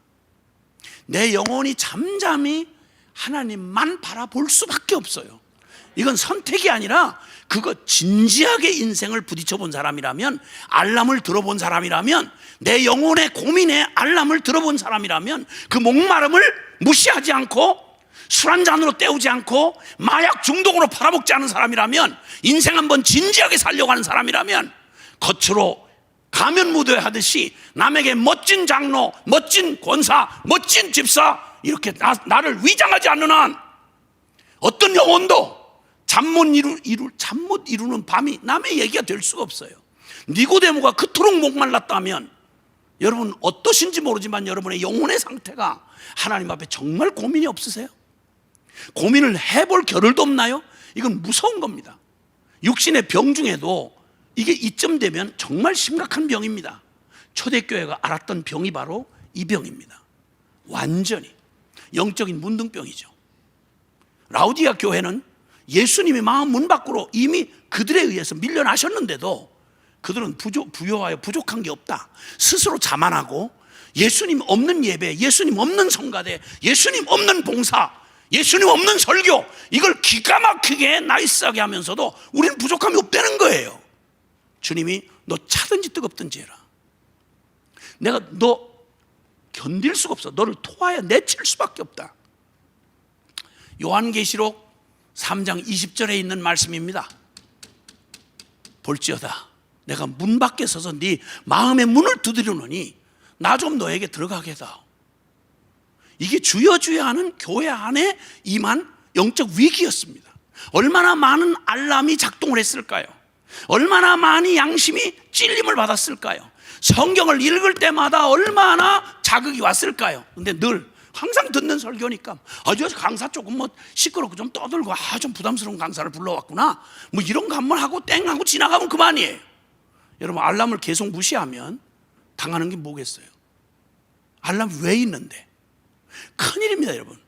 내 영혼이 잠잠히 하나님만 바라볼 수밖에 없어요. 이건 선택이 아니라 그거 진지하게 인생을 부딪혀 본 사람이라면, 알람을 들어본 사람이라면, 내 영혼의 고민에 알람을 들어본 사람이라면, 그 목마름을 무시하지 않고 술 한 잔으로 때우지 않고 마약 중독으로 팔아먹지 않은 사람이라면, 인생 한번 진지하게 살려고 하는 사람이라면, 겉으로 가면 무도회 하듯이 남에게 멋진 장로, 멋진 권사, 멋진 집사 이렇게 나를 위장하지 않는 한 어떤 영혼도 잠 못 이루는 밤이 남의 얘기가 될 수가 없어요. 니고데모가 그토록 목말랐다면 여러분 어떠신지 모르지만 여러분의 영혼의 상태가 하나님 앞에 정말 고민이 없으세요? 고민을 해볼 겨를도 없나요? 이건 무서운 겁니다. 육신의 병 중에도 이게 이쯤 되면 정말 심각한 병입니다. 초대교회가 앓았던 병이 바로 이 병입니다. 완전히 영적인 문둥병이죠. 라우디아 교회는 예수님이 마음 문 밖으로 이미 그들에 의해서 밀려나셨는데도 그들은 부요하여 부족한 게 없다, 스스로 자만하고 예수님 없는 예배, 예수님 없는 성가대, 예수님 없는 봉사, 예수님 없는 설교, 이걸 기가 막히게 나이스하게 하면서도 우리는 부족함이 없다는 거예요. 주님이 너 차든지 뜨겁든지 해라. 내가 너 견딜 수가 없어. 너를 토하여 내칠 수밖에 없다. 요한계시록 3장 20절에 있는 말씀입니다. 볼지어다 내가 문 밖에 서서 네 마음의 문을 두드리노니 나 좀 너에게 들어가게 해다오. 이게 주여 주여 하는 교회 안에 임한 영적 위기였습니다. 얼마나 많은 알람이 작동을 했을까요? 얼마나 많이 양심이 찔림을 받았을까요? 성경을 읽을 때마다 얼마나 자극이 왔을까요? 근데 늘 항상 듣는 설교니까 아주 강사 조금 뭐 시끄럽고 좀 떠들고 좀 부담스러운 강사를 불러왔구나 뭐 이런 거 한번 하고 땡 하고 지나가면 그만이에요. 여러분 알람을 계속 무시하면 당하는 게 뭐겠어요? 알람 왜 있는데? 큰일입니다 여러분.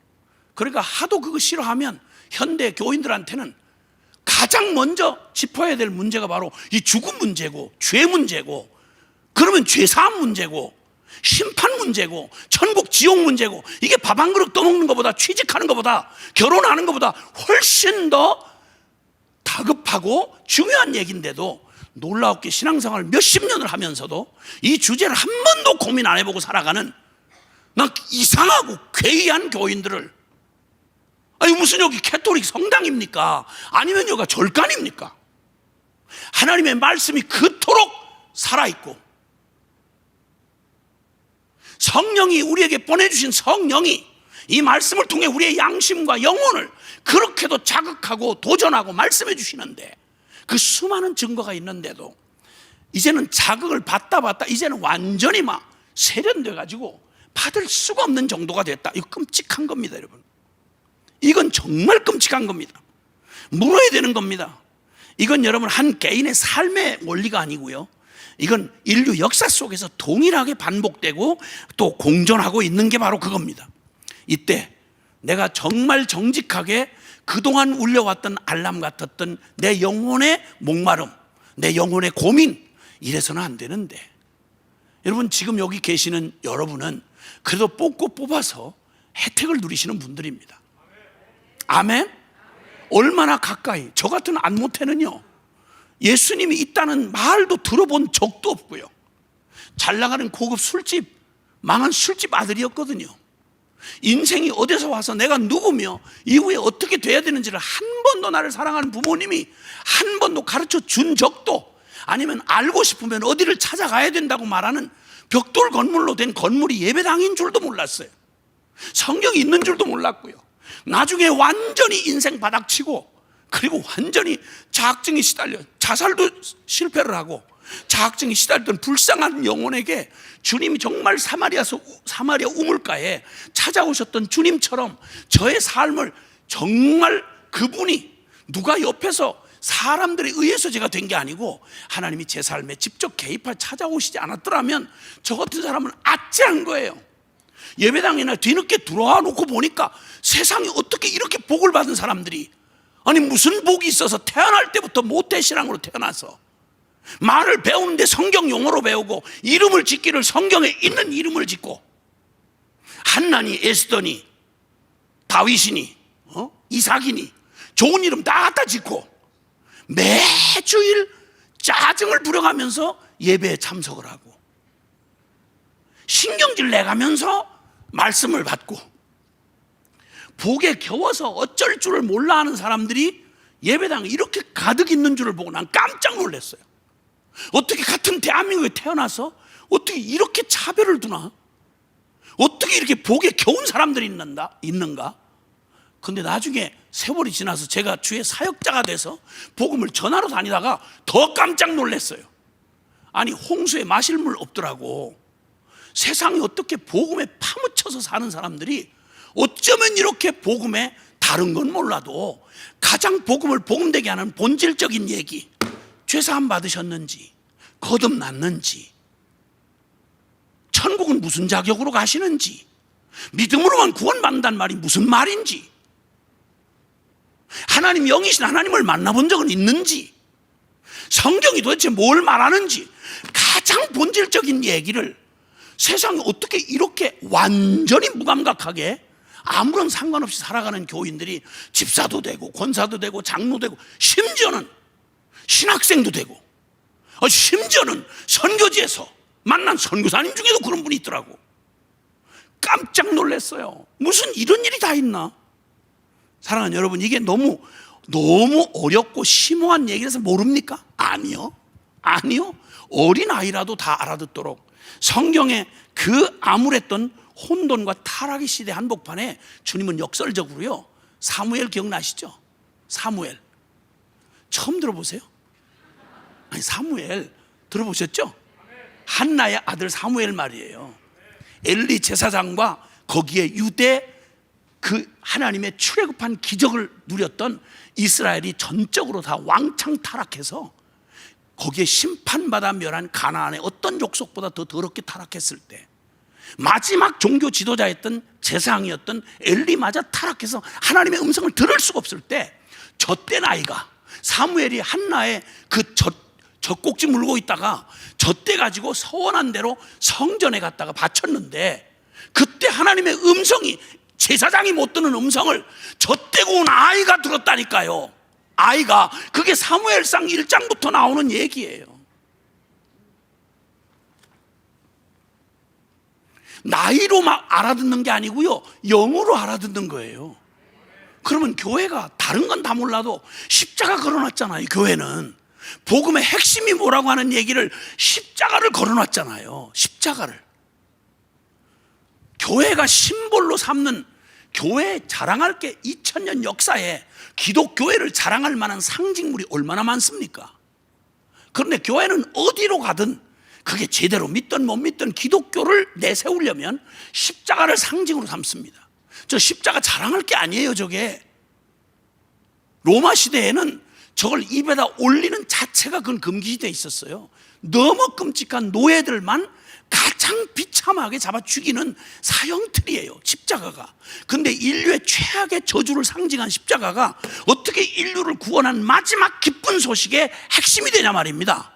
그러니까 하도 그거 싫어하면 현대 교인들한테는 가장 먼저 짚어야 될 문제가 바로 이 죽음 문제고 죄 문제고, 그러면 죄사함 문제고 심판 문제고 천국 지옥 문제고, 이게 밥 한 그릇 떠먹는 것보다, 취직하는 것보다, 결혼하는 것보다 훨씬 더 다급하고 중요한 얘기인데도 놀라웠게 신앙생활 몇십 년을 하면서도 이 주제를 한 번도 고민 안 해보고 살아가는 나 이상하고 괴이한 교인들을, 아니 무슨 여기 캐톨릭 성당입니까? 아니면 여기가 절간입니까? 하나님의 말씀이 그토록 살아있고 성령이 우리에게 보내주신 성령이 이 말씀을 통해 우리의 양심과 영혼을 그렇게도 자극하고 도전하고 말씀해 주시는데, 그 수많은 증거가 있는데도 이제는 자극을 받다 이제는 완전히 막 세련돼 가지고 받을 수가 없는 정도가 됐다. 이거 끔찍한 겁니다 여러분. 이건 정말 끔찍한 겁니다. 물어야 되는 겁니다. 이건 여러분 한 개인의 삶의 원리가 아니고요, 이건 인류 역사 속에서 동일하게 반복되고 또 공존하고 있는 게 바로 그겁니다. 이때 내가 정말 정직하게 그동안 울려왔던 알람 같았던 내 영혼의 목마름, 내 영혼의 고민, 이래서는 안 되는데, 여러분 지금 여기 계시는 여러분은 그래도 뽑아서 혜택을 누리시는 분들입니다. 아멘? 얼마나 가까이, 저 같은 안모태는요 예수님이 있다는 말도 들어본 적도 없고요, 잘 나가는 고급 술집, 망한 술집 아들이었거든요. 인생이 어디서 와서 내가 누구며 이후에 어떻게 돼야 되는지를 한 번도 나를 사랑하는 부모님이 한 번도 가르쳐 준 적도, 아니면 알고 싶으면 어디를 찾아가야 된다고 말하는 벽돌 건물로 된 건물이 예배당인 줄도 몰랐어요. 성경이 있는 줄도 몰랐고요. 나중에 완전히 인생 바닥치고, 그리고 완전히 자학증에 시달려 자살도 실패를 하고 자학증에 시달렸던 불쌍한 영혼에게 주님이 정말 사마리아 우물가에 찾아오셨던 주님처럼 저의 삶을 정말 그분이 누가 옆에서 사람들에 의해서 제가 된 게 아니고 하나님이 제 삶에 직접 개입할 찾아오시지 않았더라면 저 같은 사람은 아찔한 거예요. 예배당이나 뒤늦게 들어와 놓고 보니까 세상에 어떻게 이렇게 복을 받은 사람들이 아니 무슨 복이 있어서 태어날 때부터 모태신앙으로 태어나서 말을 배우는데 성경 용어로 배우고 이름을 짓기를 성경에 있는 이름을 짓고 한나니 에스더니 다윗이니 이삭이니 좋은 이름 다 갖다 짓고 매주일 짜증을 부려가면서 예배에 참석을 하고 신경질 내가면서 말씀을 받고 복에 겨워서 어쩔 줄을 몰라 하는 사람들이 예배당에 이렇게 가득 있는 줄을 보고 난 깜짝 놀랐어요. 어떻게 같은 대한민국에 태어나서 어떻게 이렇게 차별을 두나? 어떻게 이렇게 복에 겨운 사람들이 있는가? 근데 나중에 세월이 지나서 제가 주의 사역자가 돼서 복음을 전하러 다니다가 더 깜짝 놀랐어요. 아니 홍수에 마실 물 없더라고. 세상에 어떻게 복음에 파묻혀서 사는 사람들이 어쩌면 이렇게 복음에 다른 건 몰라도 가장 복음을 복음되게 하는 본질적인 얘기, 죄사함 받으셨는지, 거듭났는지, 천국은 무슨 자격으로 가시는지, 믿음으로만 구원받는다는 말이 무슨 말인지, 하나님 영이신 하나님을 만나본 적은 있는지, 성경이 도대체 뭘 말하는지 가장 본질적인 얘기를 세상에 어떻게 이렇게 완전히 무감각하게 아무런 상관없이 살아가는 교인들이 집사도 되고 권사도 되고 장로 되고 심지어는 신학생도 되고 심지어는 선교지에서 만난 선교사님 중에도 그런 분이 있더라고. 깜짝 놀랐어요. 무슨 이런 일이 다 있나? 사랑하는 여러분, 이게 너무 어렵고 심오한 얘기라서 모릅니까? 아니요. 어린아이라도 다 알아듣도록 성경의 그 암울했던 혼돈과 타락의 시대 한복판에 주님은 역설적으로요, 사무엘 기억나시죠? 사무엘 처음 들어보세요? 아니 사무엘 들어보셨죠? 한나의 아들 사무엘 말이에요. 엘리 제사장과 거기에 유대 그 하나님의 출애굽한 기적을 누렸던 이스라엘이 전적으로 다 왕창 타락해서 거기에 심판받아 멸한 가나안의 어떤 족속보다 더 더럽게 타락했을 때 마지막 종교 지도자였던 제사장이었던 엘리마저 타락해서 하나님의 음성을 들을 수가 없을 때 젖된 아이가 사무엘이 한나의 그 젖꼭지 물고 있다가 젖대 가지고 서원한 대로 성전에 갔다가 바쳤는데 그때 하나님의 음성이 제사장이 못 듣는 음성을 젖대고 온 아이가 들었다니까요. 아이가, 그게 사무엘상 1장부터 나오는 얘기예요. 나이로 막 알아듣는 게 아니고요, 영으로 알아듣는 거예요. 그러면 교회가 다른 건 다 몰라도 십자가 걸어놨잖아요. 교회는 복음의 핵심이 뭐라고 하는 얘기를 십자가를 걸어놨잖아요. 십자가를 교회가 심볼로 삼는, 교회에 자랑할 게 2000년 역사에 기독교회를 자랑할 만한 상징물이 얼마나 많습니까? 그런데 교회는 어디로 가든 그게 제대로 믿든 못 믿든 기독교를 내세우려면 십자가를 상징으로 삼습니다. 저 십자가 자랑할 게 아니에요. 저게 로마 시대에는 저걸 입에다 올리는 자체가 그건 금기시대에 있었어요. 너무 끔찍한 노예들만 가장 비참하게 잡아 죽이는 사형틀이에요, 십자가가. 근데 인류의 최악의 저주를 상징한 십자가가 어떻게 인류를 구원한 마지막 기쁜 소식의 핵심이 되냐 말입니다.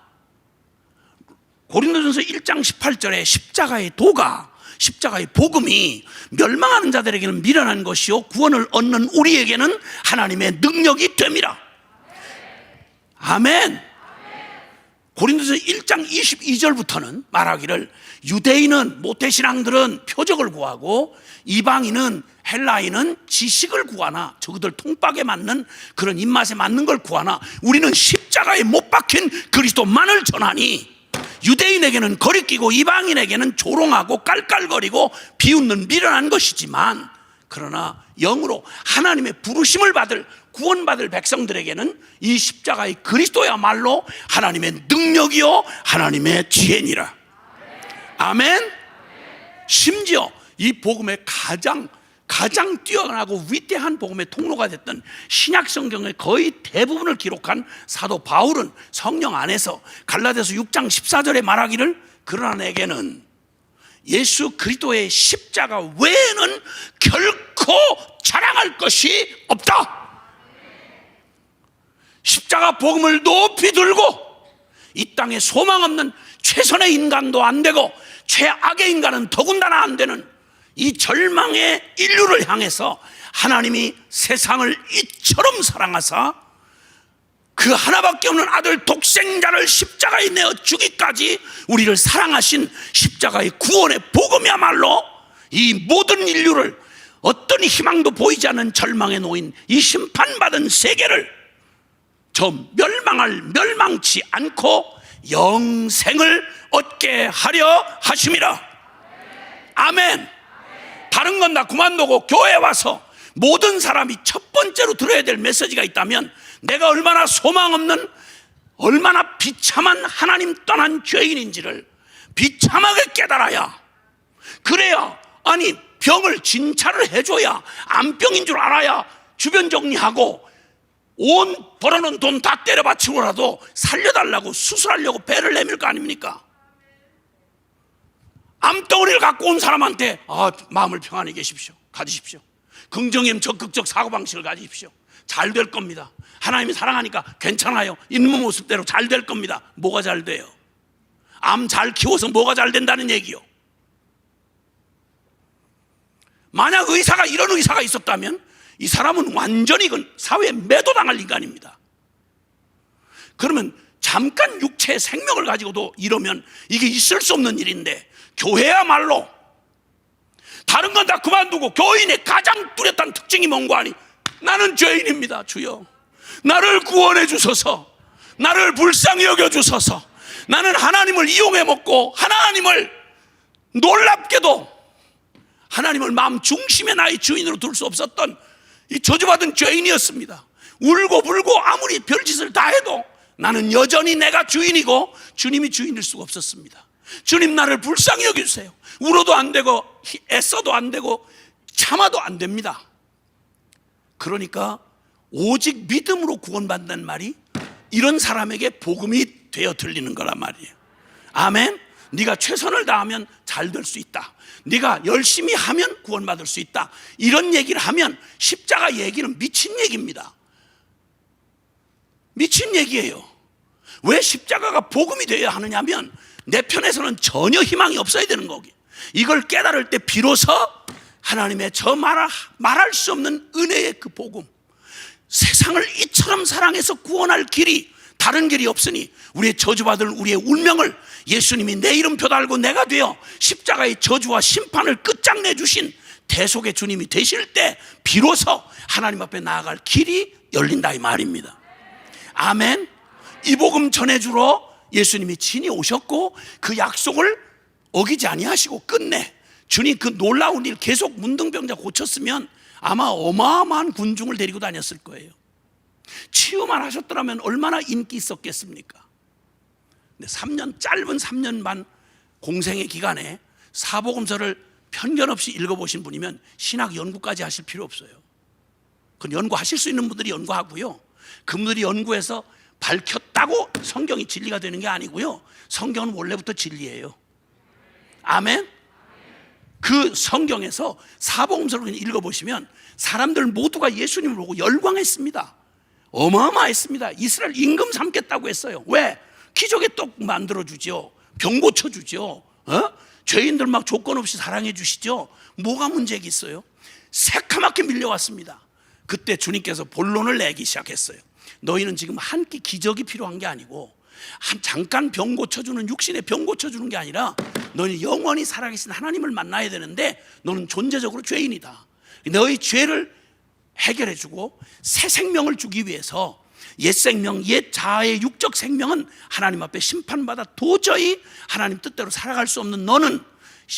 고린도전서 1장 18절에 십자가의 도가, 십자가의 복음이 멸망하는 자들에게는 미련한 것이요 구원을 얻는 우리에게는 하나님의 능력이 됨이라. 아멘. 고린도서 1장 22절부터는 말하기를 유대인은 모태신앙들은 표적을 구하고 이방인은 헬라인은 지식을 구하나, 저그들 통박에 맞는 그런 입맛에 맞는 걸 구하나 우리는 십자가에 못 박힌 그리스도만을 전하니 유대인에게는 거리끼고 이방인에게는 조롱하고 깔깔거리고 비웃는 미련한 것이지만 그러나 영으로 하나님의 부르심을 받을 구원받을 백성들에게는 이 십자가의 그리스도야말로 하나님의 능력이요 하나님의 지혜니라. 아멘. 심지어 이 복음의 가장 뛰어나고 위대한 복음의 통로가 됐던 신약 성경의 거의 대부분을 기록한 사도 바울은 성령 안에서 갈라디아서 6장 14절에 말하기를 그러나 내게는 예수 그리스도의 십자가 외에는 결코 자랑할 것이 없다. 십자가 복음을 높이 들고 이 땅에 소망 없는 최선의 인간도 안 되고 최악의 인간은 더군다나 안 되는 이 절망의 인류를 향해서 하나님이 세상을 이처럼 사랑하사 그 하나밖에 없는 아들 독생자를 십자가에 내어 주기까지 우리를 사랑하신 십자가의 구원의 복음이야말로 이 모든 인류를 어떤 희망도 보이지 않는 절망에 놓인 이 심판받은 세계를 저 멸망치 않고 영생을 얻게 하려 하심이라. 아멘. 다른 건 다 그만두고 교회에 와서 모든 사람이 첫 번째로 들어야 될 메시지가 있다면 내가 얼마나 소망 없는, 얼마나 비참한 하나님 떠난 죄인인지를 비참하게 깨달아야, 그래야, 아니 병을 진찰을 해줘야, 암병인 줄 알아야 주변 정리하고 온 벌어놓은 돈 다 때려 바치고라도 살려달라고 수술하려고 배를 내밀 거 아닙니까? 암덩어리를 갖고 온 사람한테 마음을 평안히 계십시오, 가지십시오. 긍정의 적극적 사고방식을 가지십시오. 잘 될 겁니다. 하나님이 사랑하니까 괜찮아요. 있는 모습대로 잘 될 겁니다. 뭐가 잘 돼요? 암 잘 키워서 뭐가 잘 된다는 얘기요? 만약 이런 의사가 있었다면 이 사람은 완전히 사회에 매도당할 인간입니다. 그러면 잠깐 육체의 생명을 가지고도 이러면 이게 있을 수 없는 일인데, 교회야말로 다른 건 다 그만두고 교인의 가장 뚜렷한 특징이 뭔가 하니 나는 죄인입니다. 주여 나를 구원해 주소서. 나를 불쌍히 여겨 주소서. 나는 하나님을 이용해 먹고 하나님을 놀랍게도 하나님을 마음 중심에 나의 주인으로 둘 수 없었던 이 저주받은 죄인이었습니다. 울고 불고 아무리 별짓을 다 해도 나는 여전히 내가 주인이고 주님이 주인일 수가 없었습니다. 주님 나를 불쌍히 여겨주세요. 울어도 안 되고 애써도 안 되고 참아도 안 됩니다. 그러니까 오직 믿음으로 구원받는 말이 이런 사람에게 복음이 되어 들리는 거란 말이에요. 아멘. 네가 최선을 다하면 잘 될 수 있다. 네가 열심히 하면 구원받을 수 있다. 이런 얘기를 하면 십자가 얘기는 미친 얘기입니다. 미친 얘기예요. 왜 십자가가 복음이 되어야 하느냐면 내 편에서는 전혀 희망이 없어야 되는 거기. 이걸 깨달을 때 비로소 하나님의 저 말할 수 없는 은혜의 그 복음, 세상을 이처럼 사랑해서 구원할 길이 다른 길이 없으니 우리의 저주받을 우리의 운명을 예수님이 내 이름표 달고 내가 되어 십자가의 저주와 심판을 끝장내 주신 대속의 주님이 되실 때 비로소 하나님 앞에 나아갈 길이 열린다 이 말입니다. 아멘. 이 복음 전해주러 예수님이 친히 오셨고 그 약속을 어기지 아니하시고 끝내 주님 그 놀라운 일 계속 문둥병자 고쳤으면 아마 어마어마한 군중을 데리고 다녔을 거예요. 치유만 하셨더라면 얼마나 인기 있었겠습니까? 근데 짧은 3년 반 공생의 기간에 사복음서를 편견 없이 읽어보신 분이면 신학 연구까지 하실 필요 없어요. 그건 연구하실 수 있는 분들이 연구하고요, 그분들이 연구해서 밝혔다고 성경이 진리가 되는 게 아니고요, 성경은 원래부터 진리예요. 아멘. 그 성경에서 사복음서를 읽어보시면 사람들 모두가 예수님을 보고 열광했습니다. 어마어마했습니다. 이스라엘 임금 삼겠다고 했어요. 왜? 기적의 떡 만들어주죠. 병 고쳐주죠. 죄인들 막 조건 없이 사랑해 주시죠. 뭐가 문제겠어요? 새카맣게 밀려왔습니다. 그때 주님께서 본론을 내기 시작했어요. 너희는 지금 한 끼 기적이 필요한 게 아니고 잠깐 병 고쳐주는, 육신의 병 고쳐주는 게 아니라 너는 영원히 살아계신 하나님을 만나야 되는데 너는 존재적으로 죄인이다. 너희 죄를 해결해주고 새 생명을 주기 위해서 옛 생명, 옛 자아의 육적 생명은 하나님 앞에 심판받아 도저히 하나님 뜻대로 살아갈 수 없는 너는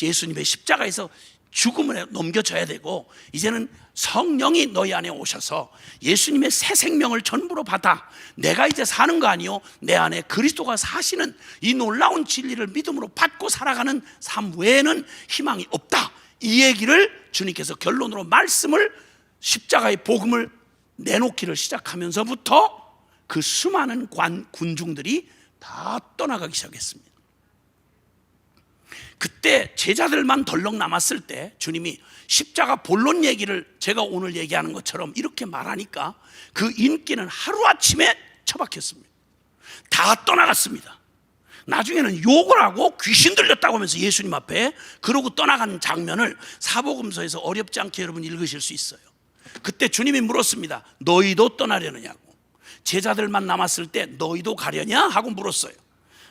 예수님의 십자가에서 죽음을 넘겨져야 되고, 이제는 성령이 너희 안에 오셔서 예수님의 새 생명을 전부로 받아 내가 이제 사는 거 아니요, 내 안에 그리스도가 사시는 이 놀라운 진리를 믿음으로 받고 살아가는 삶 외에는 희망이 없다. 이 얘기를 주님께서 결론으로 말씀을, 십자가의 복음을 내놓기를 시작하면서부터 그 수많은 군중들이 다 떠나가기 시작했습니다. 그때 제자들만 덜렁 남았을 때 주님이 십자가 본론 얘기를 제가 오늘 얘기하는 것처럼 이렇게 말하니까 그 인기는 하루아침에 처박혔습니다. 다 떠나갔습니다. 나중에는 욕을 하고 귀신 들렸다고 하면서 예수님 앞에 그러고 떠나가는 장면을 사복음서에서 어렵지 않게 여러분 읽으실 수 있어요. 그때 주님이 물었습니다. 너희도 떠나려느냐고. 제자들만 남았을 때 너희도 가려냐 하고 물었어요.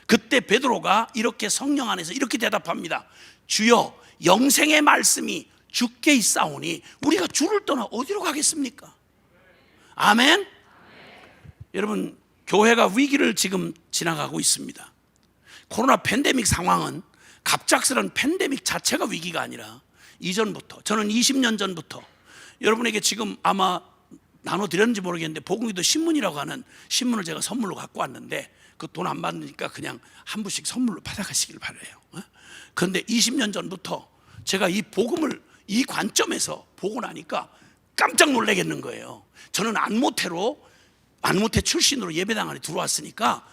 그때 베드로가 이렇게 성령 안에서 이렇게 대답합니다. 주여, 영생의 말씀이 주께 있사오니 우리가 주를 떠나 어디로 가겠습니까? 아멘. 여러분, 교회가 위기를 지금 지나가고 있습니다. 코로나 팬데믹 상황은 갑작스런 팬데믹 자체가 위기가 아니라 이전부터, 저는 20년 전부터 여러분에게 지금 아마 나눠드렸는지 모르겠는데 복음기도 신문이라고 하는 신문을 제가 선물로 갖고 왔는데 그 돈 안 받으니까 그냥 한 부씩 선물로 받아가시길 바라요. 그런데 20년 전부터 제가 이 복음을 이 관점에서 보고 나니까 깜짝 놀라겠는 거예요. 저는 안모태 출신으로 예배당 안에 들어왔으니까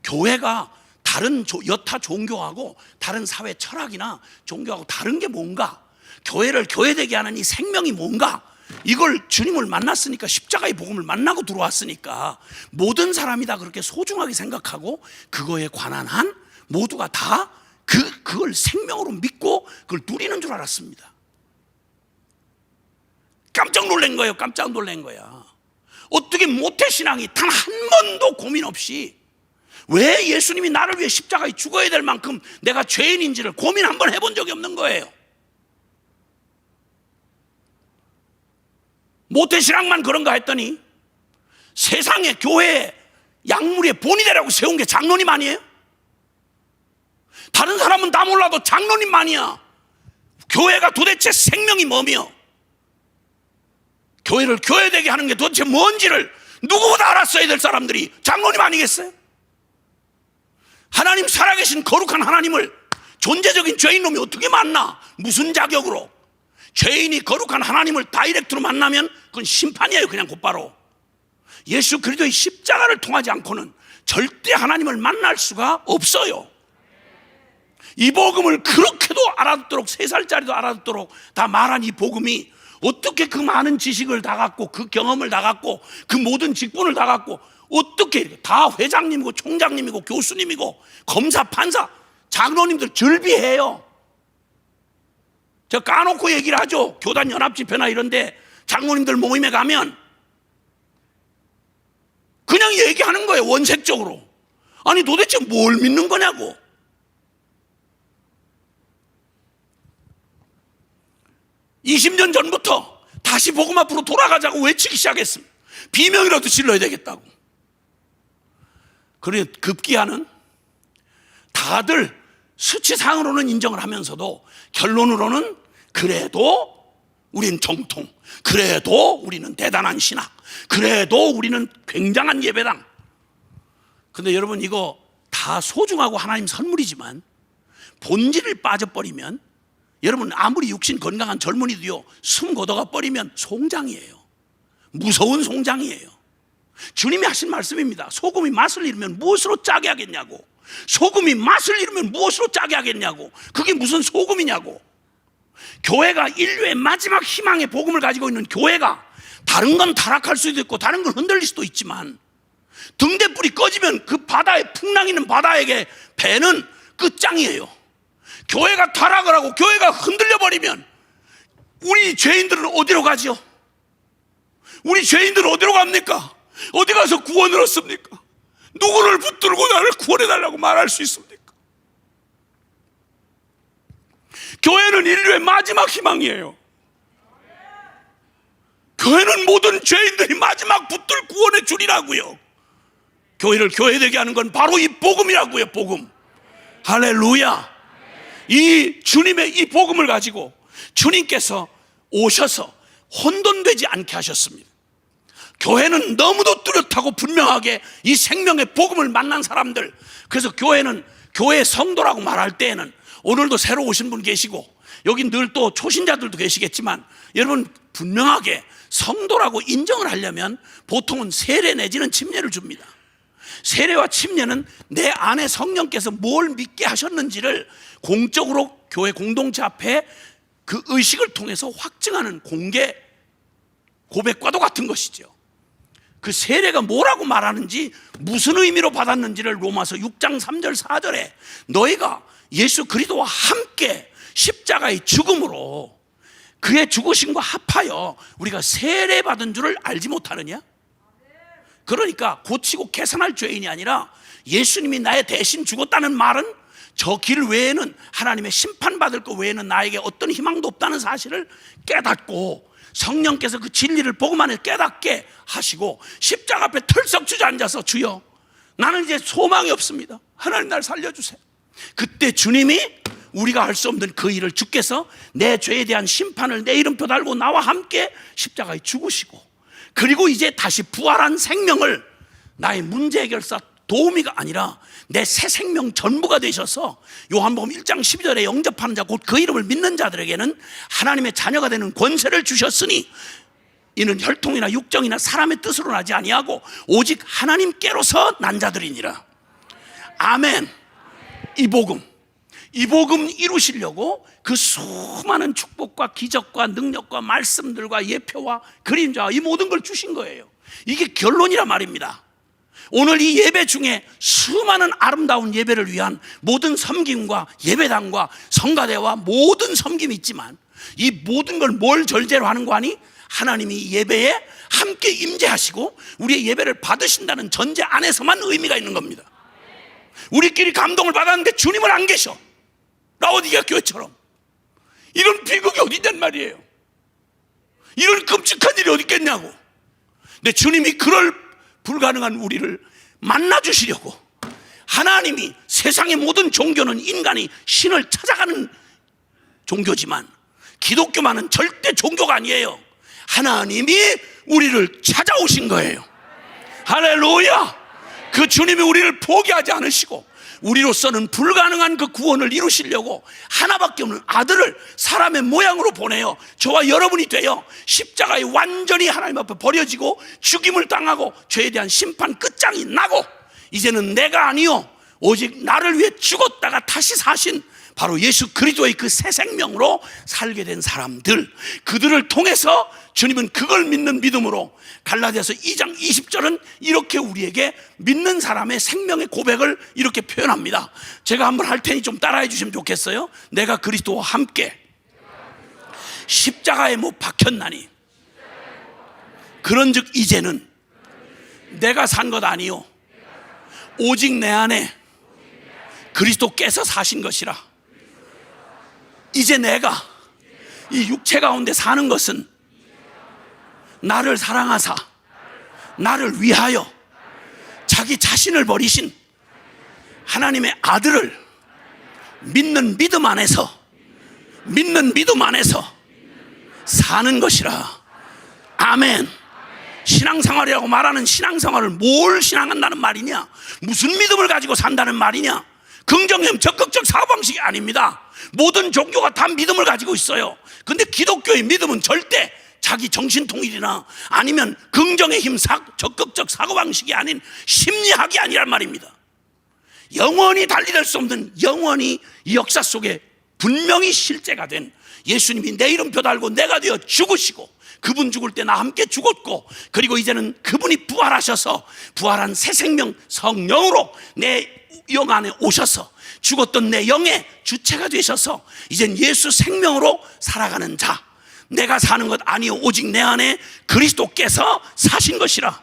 교회가 다른 여타 종교하고 다른 사회 철학이나 종교하고 다른 게 뭔가, 교회를 교회되게 하는 이 생명이 뭔가, 이걸 주님을 만났으니까, 십자가의 복음을 만나고 들어왔으니까 모든 사람이 다 그렇게 소중하게 생각하고 그거에 관한 한 모두가 다 그걸 생명으로 믿고 그걸 누리는 줄 알았습니다. 깜짝 놀란 거예요. 깜짝 놀란 거야. 어떻게 모태신앙이 단 한 번도 고민 없이 왜 예수님이 나를 위해 십자가에 죽어야 될 만큼 내가 죄인인지를 고민 한번 해본 적이 없는 거예요. 모태신앙만 그런가 했더니 세상에 교회에 약물의 본이 되라고 세운 게 장로님 아니에요? 다른 사람은 다 몰라도 장로님만이야. 교회가 도대체 생명이 뭐며 교회를 교회되게 하는 게 도대체 뭔지를 누구보다 알았어야 될 사람들이 장로님 아니겠어요? 하나님, 살아계신 거룩한 하나님을 존재적인 죄인놈이 어떻게 만나? 무슨 자격으로? 죄인이 거룩한 하나님을 다이렉트로 만나면 그건 심판이에요. 그냥 곧바로. 예수 그리스도의 십자가를 통하지 않고는 절대 하나님을 만날 수가 없어요. 이 복음을 그렇게도 알아듣도록, 3살짜리도 알아듣도록 다 말한 이 복음이 어떻게 그 많은 지식을 다 갖고, 그 경험을 다 갖고, 그 모든 직분을 다 갖고 어떻게 다 회장님이고 총장님이고 교수님이고 검사, 판사, 장로님들 절비해요. 저 까놓고 얘기를 하죠. 교단 연합집회나 이런데 장로님들 모임에 가면 그냥 얘기하는 거예요. 원색적으로. 아니 도대체 뭘 믿는 거냐고. (20년) 전부터 다시 복음 앞으로 돌아가자고 외치기 시작했습니다. 비명이라도 질러야 되겠다고. 그래 급기야는 다들 수치상으로는 인정을 하면서도 결론으로는 그래도 우린 정통, 그래도 우리는 대단한 신학, 그래도 우리는 굉장한 예배당. 근데 여러분, 이거 다 소중하고 하나님 선물이지만 본질을 빠져버리면, 여러분 아무리 육신 건강한 젊은이도요, 숨 걷어가 버리면 송장이에요. 무서운 송장이에요. 주님이 하신 말씀입니다. 소금이 맛을 잃으면 무엇으로 짜게 하겠냐고. 소금이 맛을 잃으면 무엇으로 짜게 하겠냐고. 그게 무슨 소금이냐고. 교회가 인류의 마지막 희망의 복음을 가지고 있는 교회가, 다른 건 타락할 수도 있고 다른 건 흔들릴 수도 있지만 등대불이 꺼지면 그 바다에, 풍랑 있는 바다에게 배는 끝장이에요. 교회가 타락을 하고 교회가 흔들려 버리면 우리 죄인들은 어디로 가죠? 우리 죄인들은 어디로 갑니까? 어디 가서 구원을 얻습니까? 누구를 붙들고 나를 구원해달라고 말할 수 있습니까? 교회는 인류의 마지막 희망이에요. 교회는 모든 죄인들이 마지막 붙들 구원의 줄이라고요. 교회를 교회되게 하는 건 바로 이 복음이라고요. 복음. 할렐루야. 이 주님의 이 복음을 가지고 주님께서 오셔서 혼돈되지 않게 하셨습니다. 교회는 너무도 뚜렷하고 분명하게 이 생명의 복음을 만난 사람들. 그래서 교회는 교회 성도라고 말할 때에는, 오늘도 새로 오신 분 계시고 여기 늘 또 초신자들도 계시겠지만, 여러분 분명하게 성도라고 인정을 하려면 보통은 세례 내지는 침례를 줍니다. 세례와 침례는 내 안에 성령께서 뭘 믿게 하셨는지를 공적으로 교회 공동체 앞에 그 의식을 통해서 확증하는 공개 고백과도 같은 것이죠. 그 세례가 뭐라고 말하는지, 무슨 의미로 받았는지를 로마서 6장 3절 4절에 너희가 예수 그리스도와 함께 십자가의 죽음으로 그의 죽으심과 합하여 우리가 세례 받은 줄을 알지 못하느냐? 그러니까 고치고 개선할 죄인이 아니라 예수님이 나의 대신 죽었다는 말은 저 길 외에는, 하나님의 심판받을 것 외에는 나에게 어떤 희망도 없다는 사실을 깨닫고, 성령께서 그 진리를 보고만 해도 깨닫게 하시고 십자가 앞에 털썩 주저앉아서 주여 나는 이제 소망이 없습니다, 하나님 날 살려주세요. 그때 주님이 우리가 할 수 없는 그 일을 주께서 내 죄에 대한 심판을 내 이름표 달고 나와 함께 십자가에 죽으시고, 그리고 이제 다시 부활한 생명을 나의 문제 해결사 도우미가 아니라 내 새 생명 전부가 되셔서, 요한복음 1장 12절에 영접하는 자 곧 그 이름을 믿는 자들에게는 하나님의 자녀가 되는 권세를 주셨으니 이는 혈통이나 육정이나 사람의 뜻으로 나지 아니하고 오직 하나님께로서 난 자들이니라. 아멘. 이 복음 이루시려고 그 수많은 축복과 기적과 능력과 말씀들과 예표와 그림자와 이 모든 걸 주신 거예요. 이게 결론이란 말입니다. 오늘 이 예배 중에 수많은 아름다운 예배를 위한 모든 섬김과 예배당과 성가대와 모든 섬김이 있지만, 이 모든 걸 뭘 절제로 하는 거 아니? 하나님이 예배에 함께 임재하시고 우리의 예배를 받으신다는 전제 안에서만 의미가 있는 겁니다. 우리끼리 감동을 받았는데 주님은 안 계셔, 라오디게아 교회처럼. 이런 비극이 어디 있단 말이에요. 이런 끔찍한 일이 어디 있겠냐고. 근데 주님이 그럴 불가능한 우리를 만나주시려고, 하나님이, 세상의 모든 종교는 인간이 신을 찾아가는 종교지만 기독교만은 절대 종교가 아니에요. 하나님이 우리를 찾아오신 거예요. 할렐루야. 그 주님이 우리를 포기하지 않으시고 우리로서는 불가능한 그 구원을 이루시려고 하나밖에 없는 아들을 사람의 모양으로 보내요. 저와 여러분이 되어 십자가에 완전히 하나님 앞에 버려지고 죽임을 당하고 죄에 대한 심판 끝장이 나고, 이제는 내가 아니요 오직 나를 위해 죽었다가 다시 사신 바로 예수 그리스도의 그 새 생명으로 살게 된 사람들, 그들을 통해서 주님은 그걸 믿는 믿음으로, 갈라디아서 2장 20절은 이렇게 우리에게 믿는 사람의 생명의 고백을 이렇게 표현합니다. 제가 한번 할 테니 좀 따라해 주시면 좋겠어요. 내가 그리스도와 함께 십자가에 못 박혔나니 그런즉 이제는 내가 산 것 아니요 오직 내 안에 그리스도께서 사신 것이라. 이제 내가 이 육체 가운데 사는 것은 나를 사랑하사 나를 위하여 자기 자신을 버리신 하나님의 아들을 믿는 믿음 안에서 사는 것이라. 아멘. 신앙생활이라고 말하는 신앙생활을 뭘 신앙한다는 말이냐? 무슨 믿음을 가지고 산다는 말이냐? 긍정형 적극적 사고방식이 아닙니다. 모든 종교가 다 믿음을 가지고 있어요. 근데 기독교의 믿음은 절대 자기 정신통일이나 아니면 긍정의 힘, 적극적 사고방식이 아닌 심리학이 아니란 말입니다. 영원히 달리될 수 없는, 영원히 이 역사 속에 분명히 실제가 된 예수님이 내 이름표 달고 내가 되어 죽으시고, 그분 죽을 때 나 함께 죽었고, 그리고 이제는 그분이 부활하셔서 부활한 새 생명 성령으로 내 영 안에 오셔서 죽었던 내 영의 주체가 되셔서 이젠 예수 생명으로 살아가는 자, 내가 사는 것 아니요 오직 내 안에 그리스도께서 사신 것이라.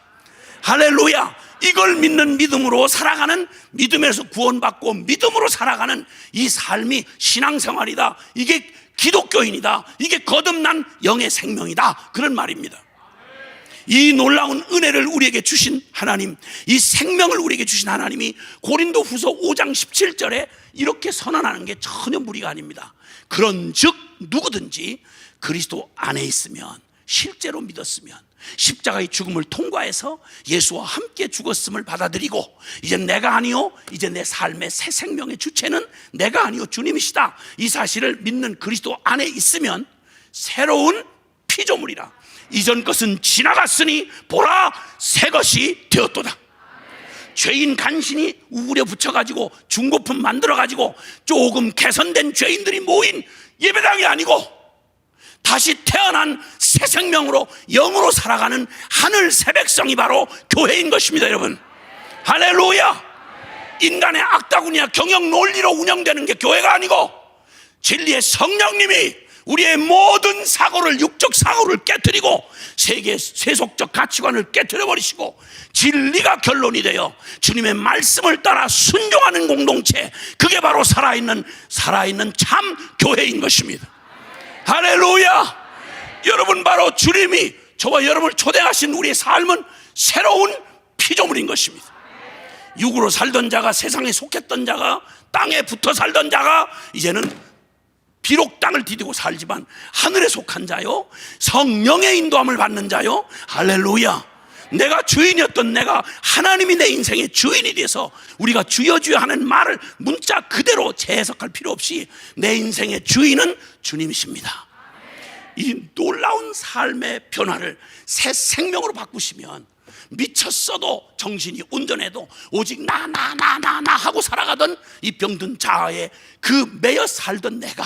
할렐루야. 이걸 믿는 믿음으로 살아가는, 믿음에서 구원받고 믿음으로 살아가는 이 삶이 신앙생활이다. 이게 기독교인이다. 이게 거듭난 영의 생명이다. 그런 말입니다. 이 놀라운 은혜를 우리에게 주신 하나님, 이 생명을 우리에게 주신 하나님이 고린도후서 5장 17절에 이렇게 선언하는 게 전혀 무리가 아닙니다. 그런즉 누구든지 그리스도 안에 있으면, 실제로 믿었으면, 십자가의 죽음을 통과해서 예수와 함께 죽었음을 받아들이고, 이제 내가 아니요 이제 내 삶의 새 생명의 주체는 내가 아니요 주님이시다, 이 사실을 믿는 그리스도 안에 있으면 새로운 피조물이라. 이전 것은 지나갔으니 보라 새 것이 되었도다. 죄인 간신히 우울에 붙여가지고 중고품 만들어가지고 조금 개선된 죄인들이 모인 예배당이 아니고 다시 태어난 새 생명으로 영으로 살아가는 하늘 새 백성이 바로 교회인 것입니다. 여러분, 할렐루야. 인간의 악다구니와 경영 논리로 운영되는 게 교회가 아니고 진리의 성령님이 우리의 모든 사고를, 육적 사고를 깨트리고 세계의 세속적 가치관을 깨트려 버리시고 진리가 결론이 되어 주님의 말씀을 따라 순종하는 공동체, 그게 바로 살아있는 참 교회인 것입니다. 할렐루야. 여러분, 바로 주님이 저와 여러분을 초대하신 우리의 삶은 새로운 피조물인 것입니다. 육으로 살던 자가, 세상에 속했던 자가, 땅에 붙어 살던 자가 이제는 비록 땅을 디디고 살지만 하늘에 속한 자요, 성령의 인도함을 받는 자요. 할렐루야. 내가 주인이었던 내가 하나님이 내 인생의 주인이 돼서, 우리가 주여 주여 하는 말을 문자 그대로 재해석할 필요 없이 내 인생의 주인은 주님이십니다. 이 놀라운 삶의 변화를 새 생명으로 바꾸시면 미쳤어도 정신이 온전해도 오직 나 하고 살아가던 이 병든 자아에 그 매여 살던 내가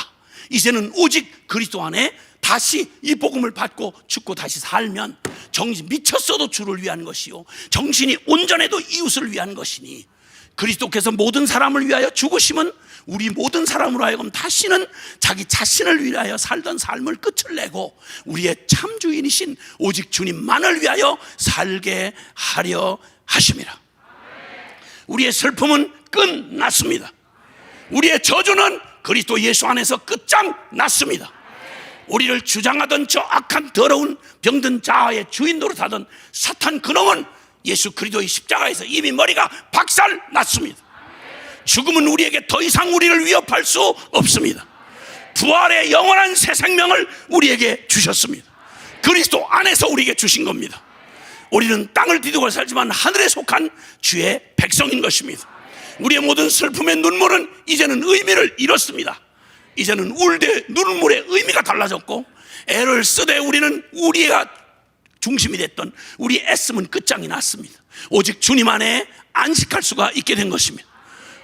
이제는 오직 그리스도 안에 다시 이 복음을 받고 죽고 다시 살면 정신 미쳤어도 주를 위한 것이요, 정신이 온전해도 이웃을 위한 것이니, 그리스도께서 모든 사람을 위하여 죽으심은 우리 모든 사람으로 하여금 다시는 자기 자신을 위하여 살던 삶을 끝을 내고 우리의 참 주인이신 오직 주님만을 위하여 살게 하려 하심이라. 우리의 슬픔은 끝났습니다. 우리의 저주는 그리스도 예수 안에서 끝장났습니다. 우리를 주장하던 저 악한 더러운 병든 자아의 주인 노릇하던 사탄 그놈은 예수 그리스도의 십자가에서 이미 머리가 박살났습니다. 죽음은 우리에게 더 이상 우리를 위협할 수 없습니다. 부활의 영원한 새 생명을 우리에게 주셨습니다. 그리스도 안에서 우리에게 주신 겁니다. 우리는 땅을 디디고 살지만 하늘에 속한 주의 백성인 것입니다. 우리의 모든 슬픔의 눈물은 이제는 의미를 잃었습니다. 이제는 울 때 눈물의 의미가 달라졌고, 애를 쓰되 우리는 우리가 중심이 됐던 우리 애씀은 끝장이 났습니다. 오직 주님 안에 안식할 수가 있게 된 것입니다.